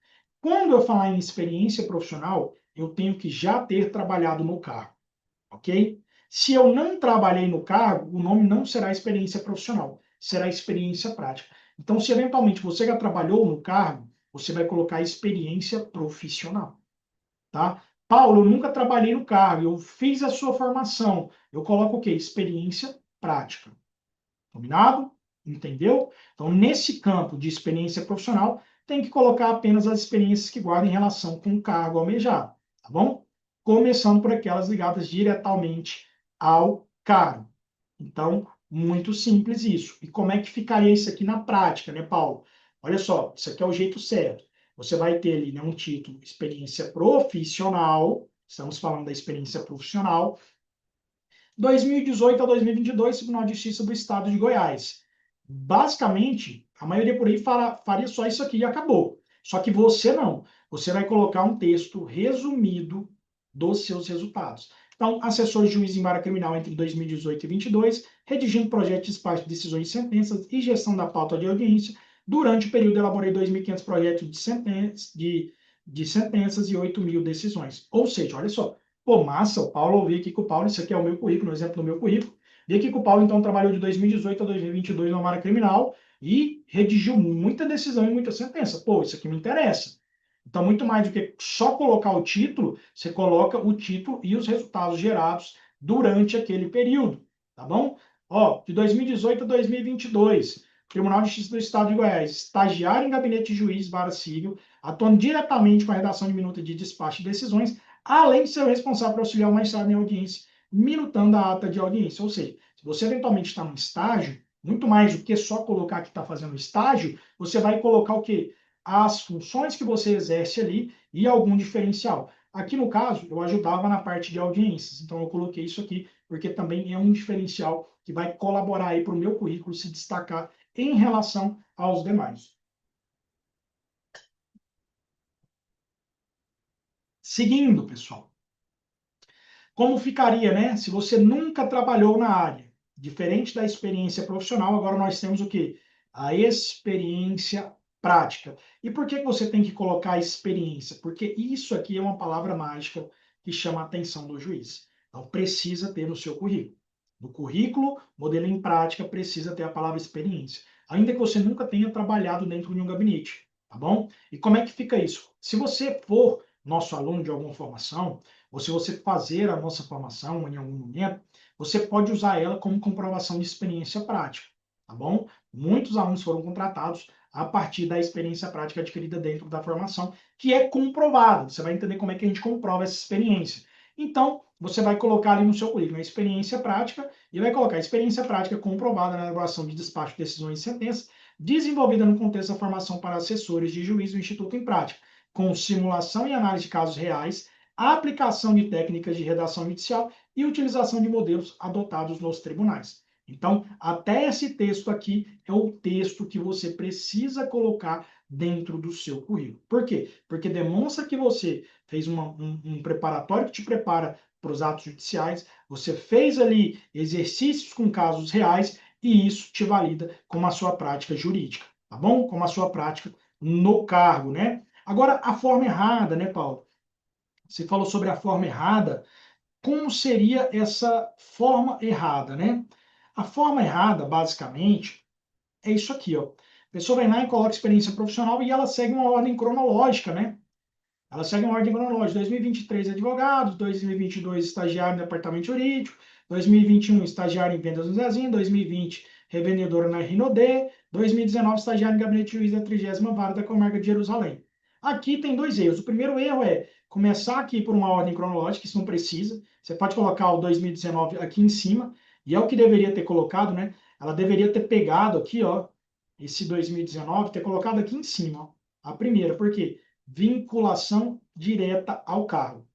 Quando eu falar em experiência profissional, eu tenho que já ter trabalhado no cargo, ok? Se eu não trabalhei no cargo, o nome não será experiência profissional, será experiência prática. Então, se eventualmente você já trabalhou no cargo, você vai colocar experiência profissional, tá? Paulo, eu nunca trabalhei no cargo, eu fiz a sua formação. Eu coloco o quê? Experiência prática. Combinado? Entendeu? Então, nesse campo de experiência profissional, tem que colocar apenas as experiências que guardam em relação com o cargo almejado, tá bom? Começando por aquelas ligadas diretamente ao cargo. Então, muito simples isso. E como é que ficaria isso aqui na prática, né, Paulo? Olha só, isso aqui é o jeito certo. Você vai ter ali, né, um título, experiência profissional, estamos falando da experiência profissional, 2018 a 2022, Tribunal de Justiça do Estado de Goiás. Basicamente, a maioria por aí faria só isso aqui e acabou. Só que você não. Você vai colocar um texto resumido dos seus resultados. Então, assessor de juiz em vara criminal entre 2018 e 2022, redigindo projeto de despacho de decisões e sentenças e gestão da pauta de audiência. Durante o período, elaborei 2.500 projetos de sentenças e 8.000 decisões. Ou seja, olha só, pô, massa, o Paulo, eu vi aqui com o Paulo, isso aqui é o meu currículo, um exemplo do meu currículo. Vi aqui que o Paulo, então, trabalhou de 2018 a 2022 na vara criminal e redigiu muita decisão e muita sentença. Pô, isso aqui me interessa. Então, muito mais do que só colocar o título, você coloca o título e os resultados gerados durante aquele período, tá bom? Ó, de 2018 a 2022, Tribunal de Justiça do Estado de Goiás, estagiário em gabinete de juiz, vara civil, atuando diretamente com a redação de minuta de despacho de decisões, além de ser o responsável por auxiliar o magistrado em audiência, minutando a ata de audiência. Ou seja, se você eventualmente está no estágio, muito mais do que só colocar que está fazendo estágio, você vai colocar o quê? As funções que você exerce ali e algum diferencial. Aqui no caso, eu ajudava na parte de audiências, então eu coloquei isso aqui, porque também é um diferencial que vai colaborar aí para o meu currículo se destacar em relação aos demais. Seguindo, pessoal, como ficaria, né, se você nunca trabalhou na área? Diferente da experiência profissional, agora nós temos o quê? A experiência prática. E por que você tem que colocar experiência? Porque isso aqui é uma palavra mágica que chama a atenção do juiz. Então, precisa ter no seu currículo. No currículo, modelo em prática, precisa ter a palavra experiência. Ainda que você nunca tenha trabalhado dentro de um gabinete, tá bom? E como é que fica isso? Se você for nosso aluno de alguma formação, ou se você fazer a nossa formação em algum momento, você pode usar ela como comprovação de experiência prática, tá bom? Muitos alunos foram contratados a partir da experiência prática adquirida dentro da formação, que é comprovada. Você vai entender como é que a gente comprova essa experiência. Então, você vai colocar ali no seu currículo a experiência prática e vai colocar experiência prática comprovada na elaboração de despacho de decisões e sentenças, desenvolvida no contexto da formação para assessores de juiz do Instituto em Prática, com simulação e análise de casos reais, a aplicação de técnicas de redação judicial e utilização de modelos adotados nos tribunais. Então, até esse texto aqui é o texto que você precisa colocar dentro do seu currículo. Por quê? Porque demonstra que você fez um preparatório que te prepara para os atos judiciais, você fez ali exercícios com casos reais e isso te valida como a sua prática jurídica, tá bom? Como a sua prática no cargo, né? Agora, a forma errada, né, Paulo? Você falou sobre a forma errada. Como seria essa forma errada, né? A forma errada, basicamente, é isso aqui, ó. A pessoa vai lá e coloca experiência profissional e ela segue uma ordem cronológica, né? Ela segue uma ordem cronológica. 2023, advogados. 2022, estagiário no departamento jurídico. 2021, estagiário em vendas no Zezinho. 2020, revendedora na Rinodê. 2019, estagiário em gabinete de juiz da 30ª Vara da Comarca de Jerusalém. Aqui tem dois erros. O primeiro erro é começar aqui por uma ordem cronológica, isso não precisa. Você pode colocar o 2019 aqui em cima, e é o que deveria ter colocado, né? Ela deveria ter pegado aqui, ó, esse 2019, ter colocado aqui em cima, ó, a primeira. Por quê? Vinculação direta ao cargo.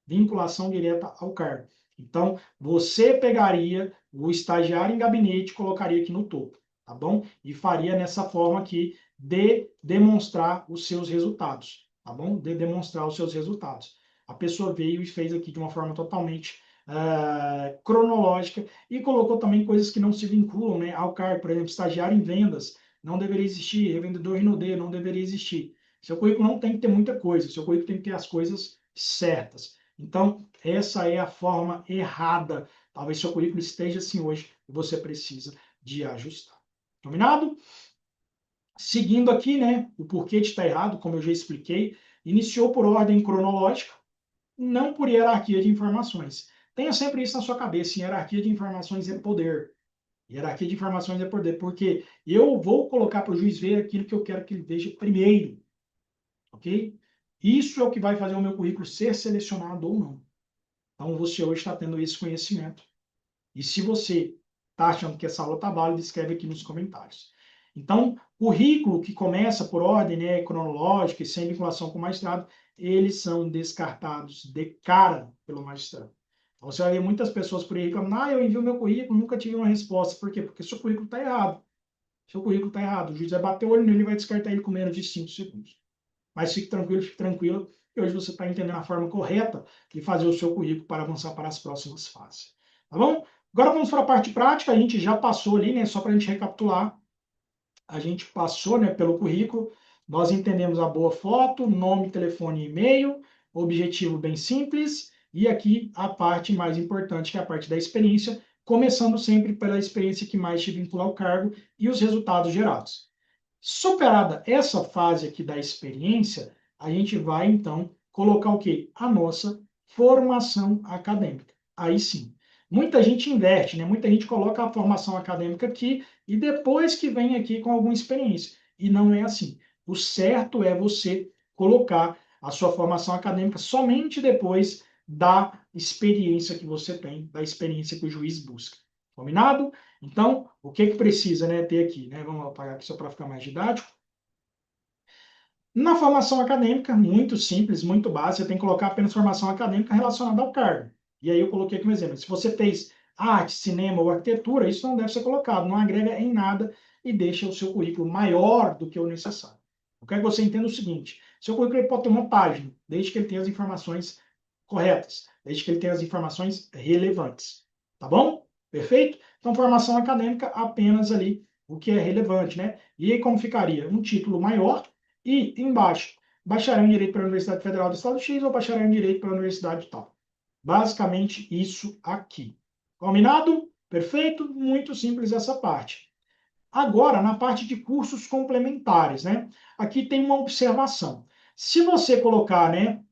Vinculação direta ao cargo. Então, você pegaria o estagiário em gabinete e colocaria aqui no topo, tá bom? E faria nessa forma aqui de demonstrar os seus resultados, tá bom? De demonstrar os seus resultados. A pessoa veio e fez aqui de uma forma totalmente cronológica e colocou também coisas que não se vinculam, né, ao cargo. Por exemplo, estagiário em vendas não deveria existir, revendedor Rinodê não deveria existir. Seu currículo não tem que ter muita coisa, seu currículo tem que ter as coisas certas. Então, essa é a forma errada. Talvez seu currículo esteja assim hoje e você precisa de ajustar. Combinado? Seguindo aqui, né, o porquê de estar errado, como eu já expliquei, iniciou por ordem cronológica, não por hierarquia de informações. Tenha sempre isso na sua cabeça, hierarquia de informações é poder. Hierarquia de informações é poder, porque eu vou colocar para o juiz ver aquilo que eu quero que ele veja primeiro, ok? Isso é o que vai fazer o meu currículo ser selecionado ou não. Então, você hoje está tendo esse conhecimento. E se você está achando que essa aula está válida, escreve aqui nos comentários. Então, currículo que começa por ordem, né, cronológica e sem vinculação com o magistrado, eles são descartados de cara pelo magistrado. Então, você vai ver muitas pessoas por aí reclamando, eu envio meu currículo, nunca tive uma resposta. Por quê? Porque seu currículo está errado. Seu currículo está errado. O juiz vai bater o olho nele e vai descartar ele com menos de 5 segundos. mas fique tranquilo, que hoje você está entendendo a forma correta de fazer o seu currículo para avançar para as próximas fases. Tá bom? Agora vamos para a parte prática, a gente já passou ali, né, só para a gente recapitular, a gente passou, né, pelo currículo, nós entendemos a boa foto, nome, telefone e e-mail, objetivo bem simples, e aqui a parte mais importante, que é a parte da experiência, começando sempre pela experiência que mais te vincula ao cargo e os resultados gerados. Superada essa fase aqui da experiência, a gente vai, então, colocar o quê? A nossa formação acadêmica. Aí sim. Muita gente inverte, né? Muita gente coloca a formação acadêmica aqui e depois que vem aqui com alguma experiência. E não é assim. O certo é você colocar a sua formação acadêmica somente depois da experiência que você tem, da experiência que o juiz busca. Combinado? Então, o que que precisa, né, ter aqui, né? Vamos apagar aqui só para ficar mais didático. Na formação acadêmica, muito simples, muito básica, você tem que colocar apenas formação acadêmica relacionada ao cargo. E aí eu coloquei aqui um exemplo. Se você fez arte, cinema ou arquitetura, isso não deve ser colocado, não agrega em nada e deixa o seu currículo maior do que o necessário. Eu quero que você entenda o seguinte: seu currículo pode ter uma página, desde que ele tenha as informações corretas, desde que ele tenha as informações relevantes. Tá bom? Perfeito? Então, formação acadêmica, apenas ali o que é relevante, né? E aí, como ficaria? Um título maior e embaixo, bacharel em Direito pela Universidade Federal do Estado X ou bacharel em Direito pela Universidade tal. Basicamente, isso aqui. Combinado? Perfeito? Muito simples essa parte. Agora, na parte de cursos complementares, né? Aqui tem uma observação. Se você colocar, né,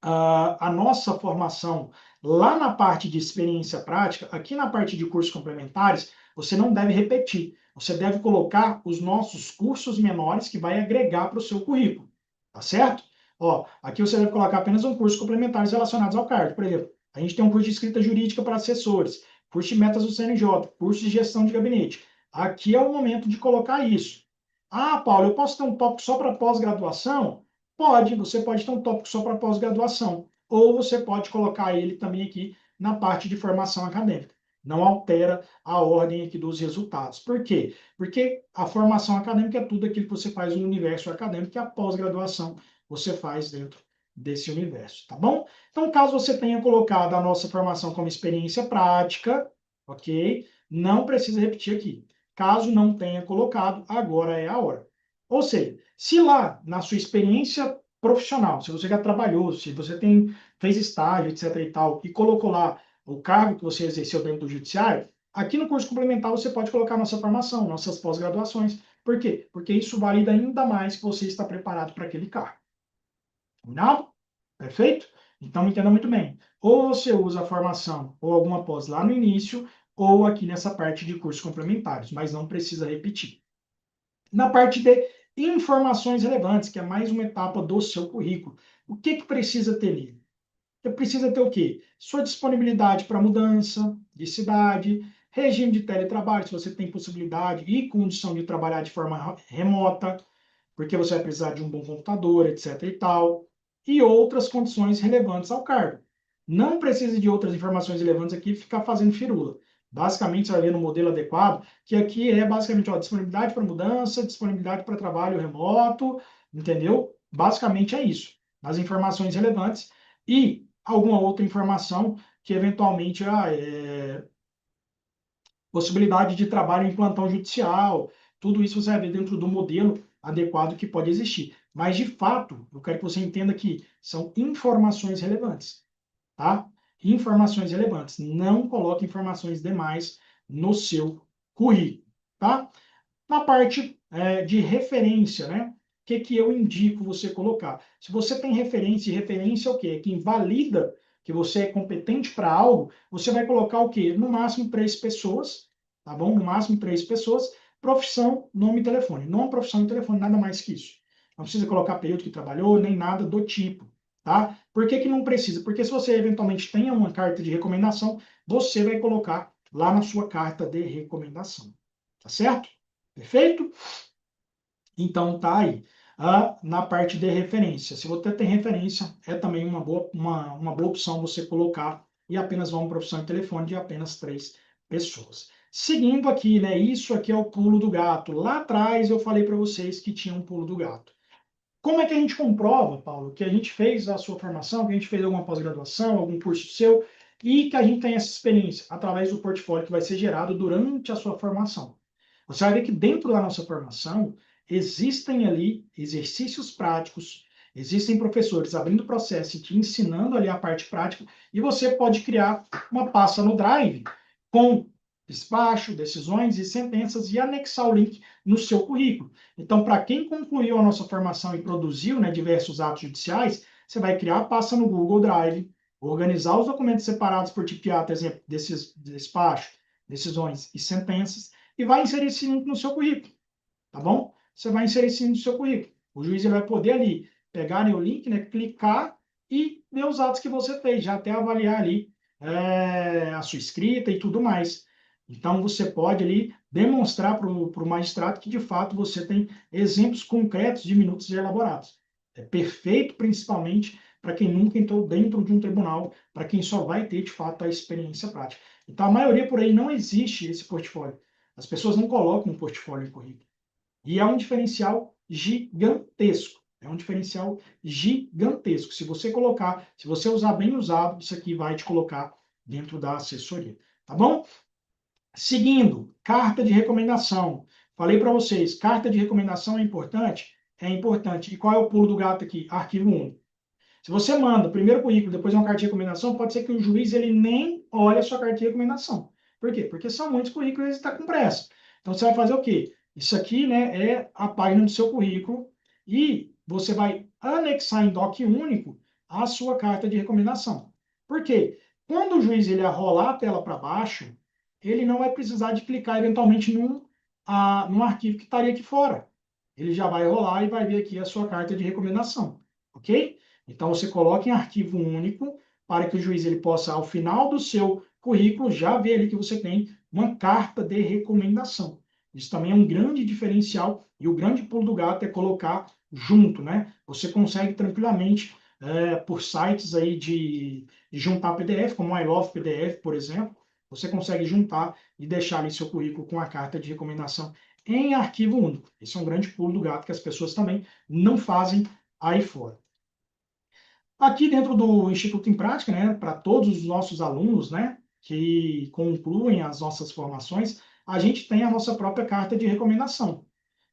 a nossa formação lá na parte de experiência prática, aqui na parte de cursos complementares, você não deve repetir. Você deve colocar os nossos cursos menores que vai agregar para o seu currículo, tá certo? Ó, aqui você deve colocar apenas um curso complementares relacionados ao cargo. Por exemplo, a gente tem um curso de escrita jurídica para assessores, curso de metas do CNJ, curso de gestão de gabinete. Aqui é o momento de colocar isso. Ah, Paulo, eu posso ter um tópico só para pós-graduação? Pode, você pode ter um tópico só para pós-graduação, ou você pode colocar ele também aqui na parte de formação acadêmica. Não altera a ordem aqui dos resultados. Por quê? Porque a formação acadêmica é tudo aquilo que você faz no universo acadêmico e a pós-graduação você faz dentro desse universo, tá bom? Então, caso você tenha colocado a nossa formação como experiência prática, ok? Não precisa repetir aqui. Caso não tenha colocado, agora é a hora. Ou seja, se lá na sua experiência profissional, se você já trabalhou, se você fez estágio, etc e tal, e colocou lá o cargo que você exerceu dentro do judiciário, aqui no curso complementar você pode colocar nossa formação, nossas pós-graduações. Por quê? Porque isso valida ainda mais que você está preparado para aquele cargo. Combinado? Perfeito? Então entenda muito bem. Ou você usa a formação ou alguma pós lá no início, ou aqui nessa parte de cursos complementares, mas não precisa repetir. Na parte de informações relevantes, que é mais uma etapa do seu currículo. O que que precisa ter ali? Você precisa ter o quê? Sua disponibilidade para mudança de cidade, regime de teletrabalho, se você tem possibilidade e condição de trabalhar de forma remota, porque você vai precisar de um bom computador, etc e tal, e outras condições relevantes ao cargo. Não precisa de outras informações relevantes aqui ficar fazendo firula. Basicamente, você vai ver no modelo adequado, que aqui é basicamente ó, disponibilidade para mudança, disponibilidade para trabalho remoto, entendeu? Basicamente é isso. As informações relevantes e alguma outra informação que eventualmente possibilidade de trabalho em plantão judicial, tudo isso você vai ver dentro do modelo adequado que pode existir. Mas, de fato, eu quero que você entenda que são informações relevantes, tá? Informações relevantes. Não coloque informações demais no seu currículo, tá? Na parte de referência, né? O que, que eu indico você colocar? Se você tem referência, e referência é o quê? É que invalida que você é competente para algo, você vai colocar o quê? No máximo 3 pessoas, tá bom? No máximo 3 pessoas, profissão, nome e telefone. Nome, profissão e telefone, nada mais que isso. Não precisa colocar período que trabalhou, nem nada do tipo, tá? Por que que não precisa? Porque se você eventualmente tenha uma carta de recomendação, você vai colocar lá na sua carta de recomendação, tá certo? Perfeito? Então tá aí. Na parte de referência. Se você tem referência, é também uma boa opção você colocar e apenas uma profissão e telefone de apenas 3 pessoas. Seguindo aqui, né? Isso aqui é o pulo do gato. Lá atrás eu falei para vocês que tinha um pulo do gato. Como é que a gente comprova, Paulo, que a gente fez a sua formação, que a gente fez alguma pós-graduação, algum curso seu, e que a gente tem essa experiência através do portfólio que vai ser gerado durante a sua formação? Você vai ver que dentro da nossa formação existem ali exercícios práticos, existem professores abrindo o processo e te ensinando ali a parte prática, e você pode criar uma pasta no Drive com despacho, decisões e sentenças e anexar o link no seu currículo. Então, para quem concluiu a nossa formação e produziu, né, diversos atos judiciais, você vai criar a pasta no Google Drive, organizar os documentos separados por tipo de ato, exemplo, desses despacho, decisões e sentenças, e vai inserir esse link no seu currículo, tá bom? Você vai inserir esse link no seu currículo. O juiz ele vai poder ali pegar, né, o link, né, clicar e ver os atos que você fez, já até avaliar ali a sua escrita e tudo mais. Então, você pode ali demonstrar para o magistrado que, de fato, você tem exemplos concretos de minutos elaborados. É perfeito, principalmente, para quem nunca entrou dentro de um tribunal, para quem só vai ter, de fato, a experiência prática. Então, a maioria por aí não existe esse portfólio. As pessoas não colocam um portfólio em currículo. E é um diferencial gigantesco. É um diferencial gigantesco. Se você colocar, se você usar bem usado, isso aqui vai te colocar dentro da assessoria. Tá bom? Seguindo, carta de recomendação. Falei para vocês, carta de recomendação é importante? É importante. E qual é o pulo do gato aqui? Arquivo único. Se você manda o primeiro currículo, depois uma carta de recomendação, pode ser que o juiz ele nem olhe a sua carta de recomendação. Por quê? Porque são muitos currículos e ele está com pressa. Então você vai fazer o quê? Isso aqui, né, é a página do seu currículo e você vai anexar em doc único a sua carta de recomendação. Por quê? Quando o juiz ele rolar a tela para baixo, ele não vai precisar de clicar eventualmente num arquivo que estaria aqui fora. Ele já vai rolar e vai ver aqui a sua carta de recomendação, ok? Então, você coloca em arquivo único para que o juiz ele possa, ao final do seu currículo, já ver ali que você tem uma carta de recomendação. Isso também é um grande diferencial e o grande pulo do gato é colocar junto, né? Você consegue tranquilamente, por sites aí de juntar PDF, como o I Love PDF, por exemplo, você consegue juntar e deixar ali seu currículo com a carta de recomendação em arquivo único. Esse é um grande pulo do gato que as pessoas também não fazem aí fora. Aqui dentro do Instituto em Prática, né, para todos os nossos alunos, né, que concluem as nossas formações, a gente tem a nossa própria carta de recomendação.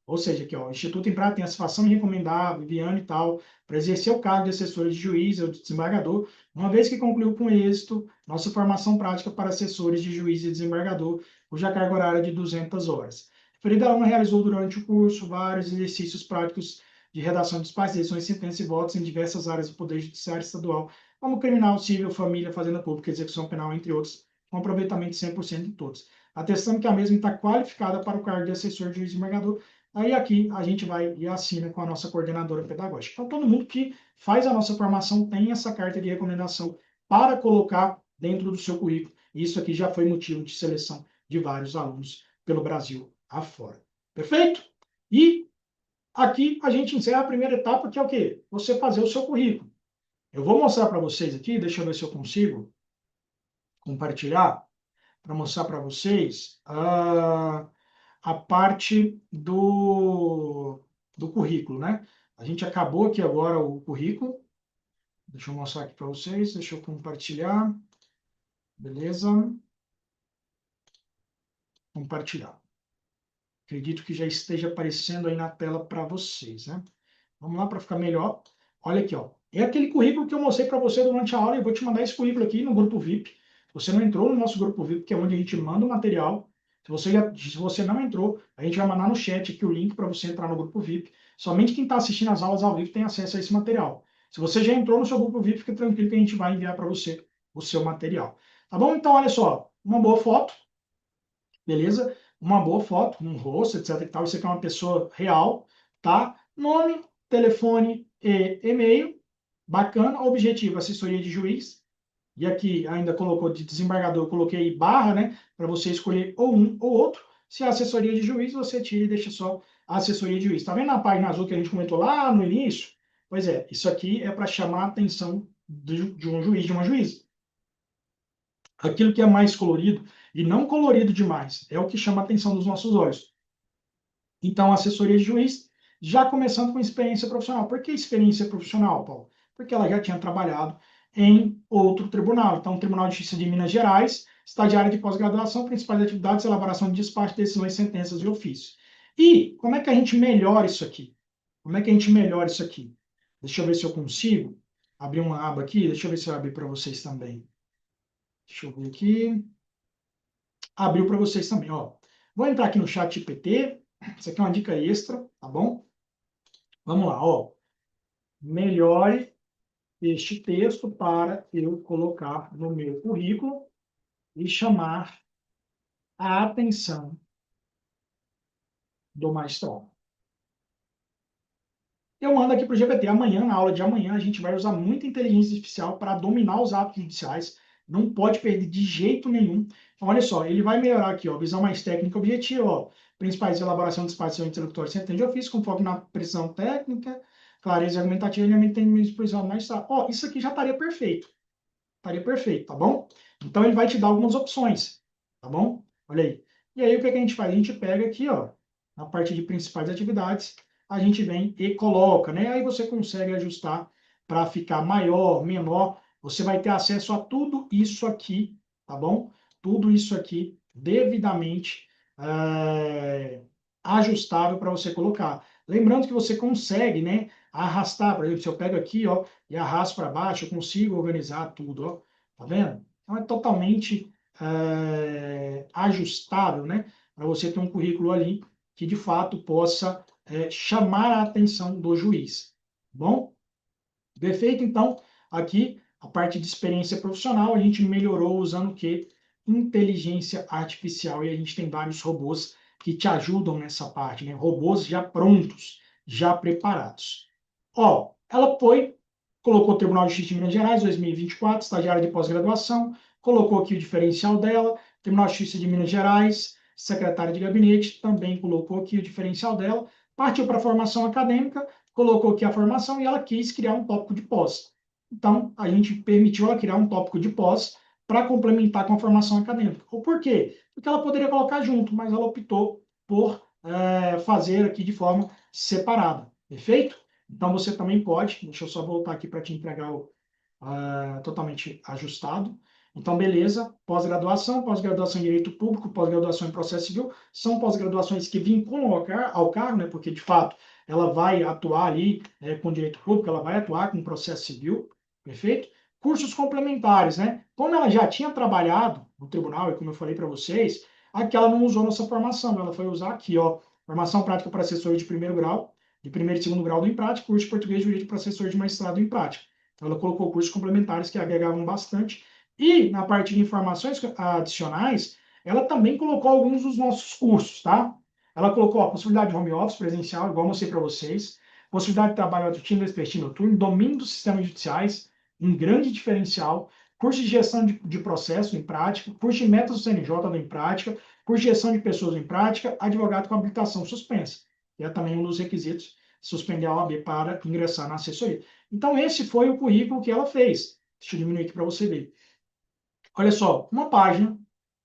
Ou seja, aqui, ó, o Instituto em Prática tem a satisfação em recomendar Viviane e tal, para exercer o cargo de assessor de juiz ou de desembargador, uma vez que concluiu com êxito nossa formação prática para assessores de juiz e desembargador, cuja carga horária é de 200 horas. Referida aluna realizou durante o curso vários exercícios práticos de redação de despachos, decisões, sentenças e votos em diversas áreas do Poder Judiciário Estadual, como criminal, civil, família, fazenda pública, execução penal, entre outros, com aproveitamento de 100% de todos. Atestando que a mesma está qualificada para o cargo de assessor de juiz e desembargador. Aí aqui a gente vai e assina com a nossa coordenadora pedagógica. Então, todo mundo que faz a nossa formação tem essa carta de recomendação para colocar dentro do seu currículo. Isso aqui já foi motivo de seleção de vários alunos pelo Brasil afora. Perfeito? E aqui a gente encerra a primeira etapa, que é o quê? Você fazer o seu currículo. Eu vou mostrar para vocês aqui, deixa eu ver se eu consigo compartilhar, para mostrar para vocês a parte do currículo, né? A gente acabou aqui agora o currículo. Deixa eu mostrar aqui para vocês, deixa eu compartilhar. Beleza? Compartilhar. Acredito que já esteja aparecendo aí na tela para vocês, né? Vamos lá para ficar melhor. Olha aqui, ó. É aquele currículo que eu mostrei para você durante a aula e eu vou te mandar esse currículo aqui no grupo VIP. Você não entrou no nosso grupo VIP, que é onde a gente manda o material. Se você não entrou, a gente vai mandar no chat aqui o link para você entrar no grupo VIP. Somente quem está assistindo as aulas ao vivo tem acesso a esse material. Se você já entrou no seu grupo VIP, fique tranquilo que a gente vai enviar para você o seu material. Tá bom? Então, olha só. Uma boa foto. Beleza? Uma boa foto, um rosto, etc e tal. Isso aqui é uma pessoa real, tá? Nome, telefone e e-mail. Bacana. Objetivo, assessoria de juiz. E aqui ainda colocou de desembargador, eu coloquei barra, né? Para você escolher ou um ou outro. Se é assessoria de juiz, você tira e deixa só a assessoria de juiz. Tá vendo a página azul que a gente comentou lá no início? Pois é, isso aqui é para chamar a atenção de um juiz, de uma juíza. Aquilo que é mais colorido e não colorido demais é o que chama a atenção dos nossos olhos. Então, a assessoria de juiz já começando com experiência profissional. Por que experiência profissional, Paulo? Porque ela já tinha trabalhado em outro tribunal. Então, Tribunal de Justiça de Minas Gerais, estagiária de pós-graduação, principais atividades, elaboração de despacho, decisões, sentenças e ofícios. E como é que a gente melhora isso aqui? Como é que a gente melhora isso aqui? Deixa eu ver se eu consigo abrir uma aba aqui. Deixa eu ver se eu abrir para vocês também. Deixa eu ver aqui. Abriu para vocês também, ó. Vou entrar aqui no chat GPT. Isso aqui é uma dica extra, tá bom? Vamos lá, ó. Melhore este texto para eu colocar no meu currículo e chamar a atenção do magistrado. Eu mando aqui para o GPT. Amanhã, na aula de amanhã, a gente vai usar muita inteligência artificial para dominar os atos judiciais. Não pode perder de jeito nenhum. Então, olha só, ele vai melhorar aqui, ó, visão mais técnica objetiva, ó, principais elaboração de espaço intelectual e de ofício, com foco na precisão técnica, clareza argumentativa e alinhamento de exposição mais. Ó, isso aqui já estaria perfeito. Estaria perfeito, tá bom? Então, ele vai te dar algumas opções, tá bom? Olha aí. E aí, o que a gente faz? A gente pega aqui, ó, na parte de principais atividades, a gente vem e coloca, né? Aí você consegue ajustar para ficar maior, menor. Você vai ter acesso a tudo isso aqui, tá bom? Tudo isso aqui devidamente ajustável para você colocar. Lembrando que você consegue, né, arrastar, por exemplo, se eu pego aqui, ó, e arrasto para baixo, eu consigo organizar tudo, ó, tá vendo? Então é totalmente ajustável, né, para você ter um currículo ali que de fato possa chamar a atenção do juiz. Bom, perfeito? Então, aqui a parte de experiência profissional a gente melhorou usando o quê? Inteligência artificial, e a gente tem vários robôs que te ajudam nessa parte, né? Robôs já prontos, já preparados. Ó, ela foi, colocou o Tribunal de Justiça de Minas Gerais 2024, estagiária de pós-graduação, colocou aqui o diferencial dela, Tribunal de Justiça de Minas Gerais, secretária de gabinete, também colocou aqui o diferencial dela, partiu para a formação acadêmica, colocou aqui a formação e ela quis criar um tópico de pós. Então, a gente permitiu ela criar um tópico de pós para complementar com a formação acadêmica. O porquê? Porque ela poderia colocar junto, mas ela optou por fazer aqui de forma separada. Perfeito? Então, você também pode, deixa eu só voltar aqui para te entregar o totalmente ajustado. Então, beleza, pós-graduação em Direito Público, pós-graduação em Processo Civil, são pós-graduações que vinculam ao cargo, né, porque, de fato, ela vai atuar ali com Direito Público, ela vai atuar com Processo Civil, perfeito? Cursos complementares, né? Como ela já tinha trabalhado no tribunal, e como eu falei para vocês, aqui ela não usou nossa formação, ela foi usar aqui, ó, formação prática para assessor de primeiro grau, de primeiro e segundo grau do IMPRAT, curso de português e jurídico para assessor de mestrado em prática. Então, ela colocou cursos complementares que agregavam bastante. E na parte de informações adicionais, ela também colocou alguns dos nossos cursos, tá? Ela colocou a possibilidade de home office presencial, igual eu mostrei para vocês, possibilidade de trabalho matutino, vespertino, noturno, domínio dos sistemas judiciais, um grande diferencial, curso de gestão de processo em prática, curso de métodos CNJ em prática, curso de gestão de pessoas em prática, advogado com habilitação suspensa. Que é também um dos requisitos, suspender a OAB para ingressar na assessoria. Então, esse foi o currículo que ela fez. Deixa eu diminuir aqui para você ver. Olha só, uma página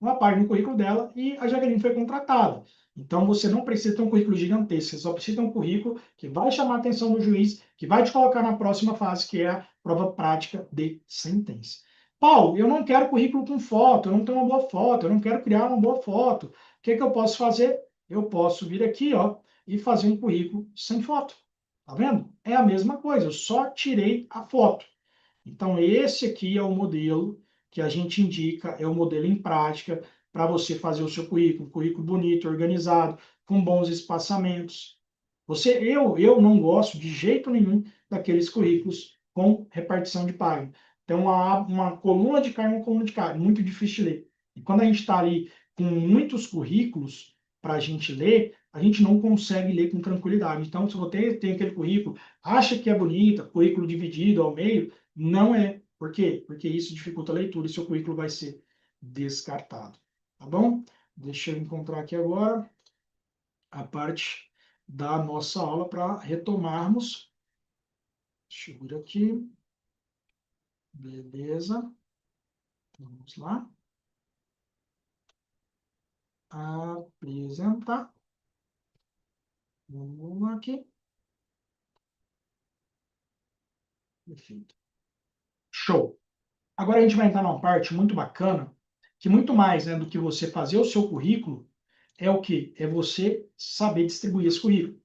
no currículo dela e a Jaqueline foi contratada. Então, você não precisa ter um currículo gigantesco, você só precisa ter um currículo que vai chamar a atenção do juiz, que vai te colocar na próxima fase, que é a prova prática de sentença. Paulo, eu não quero currículo com foto, eu não tenho uma boa foto, eu não quero criar uma boa foto. O que que eu posso fazer? Eu posso vir aqui, ó, e fazer um currículo sem foto. Tá vendo? É a mesma coisa, eu só tirei a foto. Então, esse aqui é o modelo que a gente indica, é o modelo em prática para você fazer o seu currículo, um currículo bonito, organizado, com bons espaçamentos. Eu não gosto de jeito nenhum daqueles currículos com repartição de página. Então, uma coluna de carga, uma coluna de carga, muito difícil de ler. E quando a gente está ali com muitos currículos para a gente ler, a gente não consegue ler com tranquilidade. Então, se você tem aquele currículo, acha que é bonito, currículo dividido ao meio, não é. Por quê? Porque isso dificulta a leitura e seu currículo vai ser descartado. Tá bom? Deixa eu encontrar aqui agora a parte da nossa aula para retomarmos. Deixa eu vir aqui. Beleza. Vamos lá. Apresentar. Vamos aqui. Perfeito. Show. Agora a gente vai entrar numa parte muito bacana, que muito mais, né, do que você fazer o seu currículo, é o quê? É você saber distribuir esse currículo.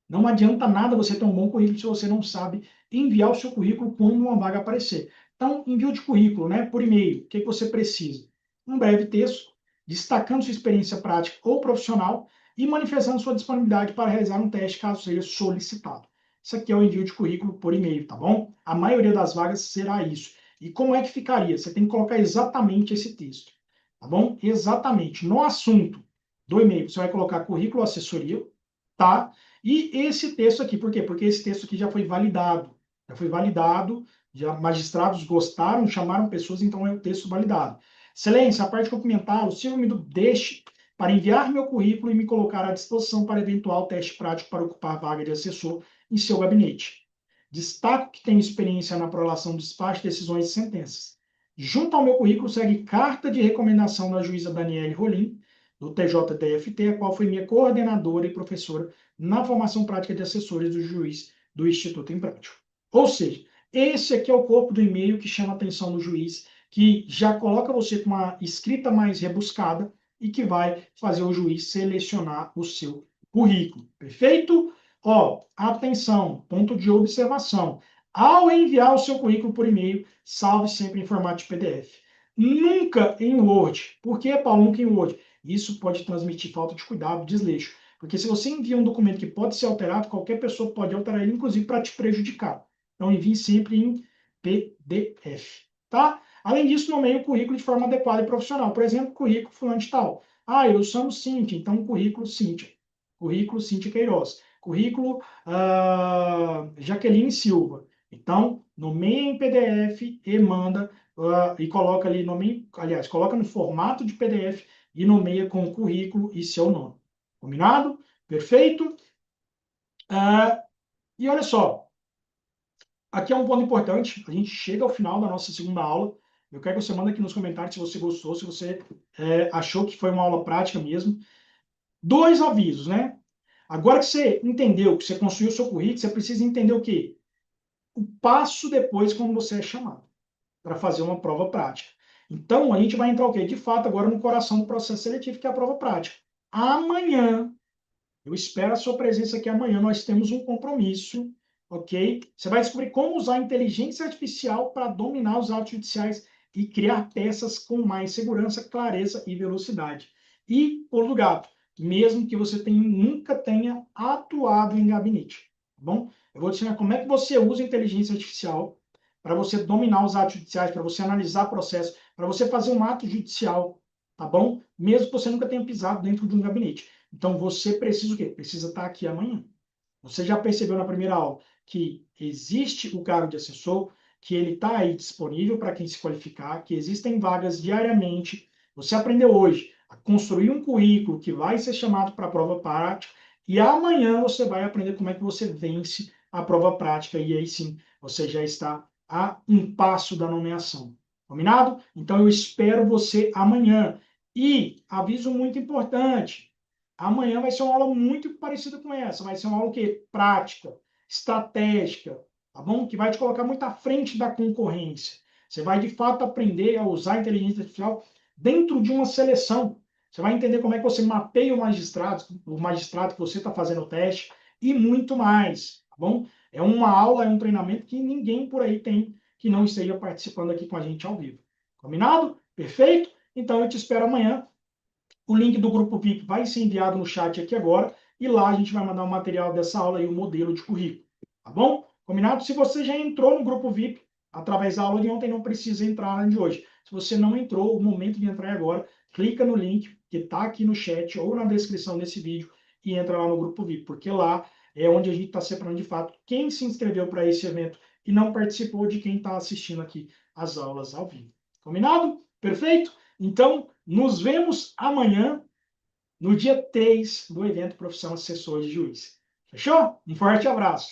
Não adianta nada você ter um bom currículo se você não sabe enviar o seu currículo quando uma vaga aparecer. Então, envio de currículo, né, por e-mail. O que você precisa? Um breve texto, destacando sua experiência prática ou profissional e manifestando sua disponibilidade para realizar um teste caso seja solicitado. Isso aqui é o envio de currículo por e-mail, tá bom? A maioria das vagas será isso. E como é que ficaria? Você tem que colocar exatamente esse texto, tá bom? Exatamente. No assunto do e-mail, você vai colocar currículo assessoria, tá? E esse texto aqui, por quê? Porque esse texto aqui já foi validado. Já foi validado, já magistrados gostaram, chamaram pessoas, então é o texto validado. Excelência, a parte documental, sirva-me do deixe para enviar meu currículo e me colocar à disposição para eventual teste prático para ocupar a vaga de assessor em seu gabinete. Destaco que tenho experiência na prolação, despacho, decisões e sentenças. Junto ao meu currículo segue carta de recomendação da juíza Daniele Rolim, do TJDFT, a qual foi minha coordenadora e professora na formação prática de assessores do juiz do Instituto em Prático. Ou seja, esse aqui é o corpo do e-mail que chama a atenção do juiz, que já coloca você com uma escrita mais rebuscada e que vai fazer o juiz selecionar o seu currículo. Perfeito? Ó, atenção, ponto de observação. Ao enviar o seu currículo por e-mail, salve sempre em formato de PDF. Nunca em Word. Por que, Paulo, nunca em Word? Isso pode transmitir falta de cuidado, desleixo. Porque se você envia um documento que pode ser alterado, qualquer pessoa pode alterar ele, inclusive para te prejudicar. Então, envie sempre em PDF, tá? Além disso, nomeie o currículo de forma adequada e profissional. Por exemplo, currículo fulano de tal. Ah, eu sou Cíntia, então currículo Cíntia. Currículo Cíntia Queiroz. Currículo Jaqueline Silva. Então, nomeia em PDF e manda, e coloca ali, aliás, coloca no formato de PDF e nomeia com o currículo e seu nome. Combinado? Perfeito? E olha só, aqui é um ponto importante, a gente chega ao final da nossa segunda aula, eu quero que você mande aqui nos comentários se você gostou, se você achou que foi uma aula prática mesmo. Dois avisos, né? Agora que você entendeu, que você construiu o seu currículo, você precisa entender o quê? O passo depois quando você é chamado para fazer uma prova prática. Então, a gente vai entrar o quê? De fato, agora no coração do processo seletivo, que é a prova prática. Amanhã, eu espero a sua presença aqui amanhã. Nós temos um compromisso, ok? Você vai descobrir como usar a inteligência artificial para dominar os autos judiciais e criar peças com mais segurança, clareza e velocidade. E, por do gato, mesmo que você nunca tenha atuado em gabinete, tá bom? Eu vou te ensinar como é que você usa a inteligência artificial para você dominar os atos judiciais, para você analisar processo, para você fazer um ato judicial, tá bom? Mesmo que você nunca tenha pisado dentro de um gabinete. Então, você precisa o quê? Precisa estar aqui amanhã. Você já percebeu na primeira aula que existe o cargo de assessor, que ele está aí disponível para quem se qualificar, que existem vagas diariamente. Você aprendeu hoje a construir um currículo que vai ser chamado para a prova prática e amanhã você vai aprender como é que você vence a prova prática e aí sim você já está a um passo da nomeação. Combinado? Então eu espero você amanhã. E aviso muito importante, amanhã vai ser uma aula muito parecida com essa. Vai ser uma aula que prática, estratégica, tá bom? Que vai te colocar muito à frente da concorrência. Você vai, de fato, aprender a usar a inteligência artificial dentro de uma seleção. Você vai entender como é que você mapeia o magistrado que você está fazendo o teste e muito mais, tá bom? É uma aula, é um treinamento que ninguém por aí tem que não esteja participando aqui com a gente ao vivo. Combinado? Perfeito? Então eu te espero amanhã. O link do grupo VIP vai ser enviado no chat aqui agora e lá a gente vai mandar o material dessa aula e o modelo de currículo. Tá bom? Combinado? Se você já entrou no grupo VIP através da aula de ontem, não precisa entrar na de hoje. Se você não entrou, o momento de entrar é agora. Clica no link que está aqui no chat ou na descrição desse vídeo e entra lá no grupo VIP, porque lá é onde a gente está separando de fato quem se inscreveu para esse evento e não participou de quem está assistindo aqui as aulas ao vivo. Combinado? Perfeito? Então, nos vemos amanhã, no dia 3 do evento Profissão Assessor de Juiz. Fechou? Um forte abraço.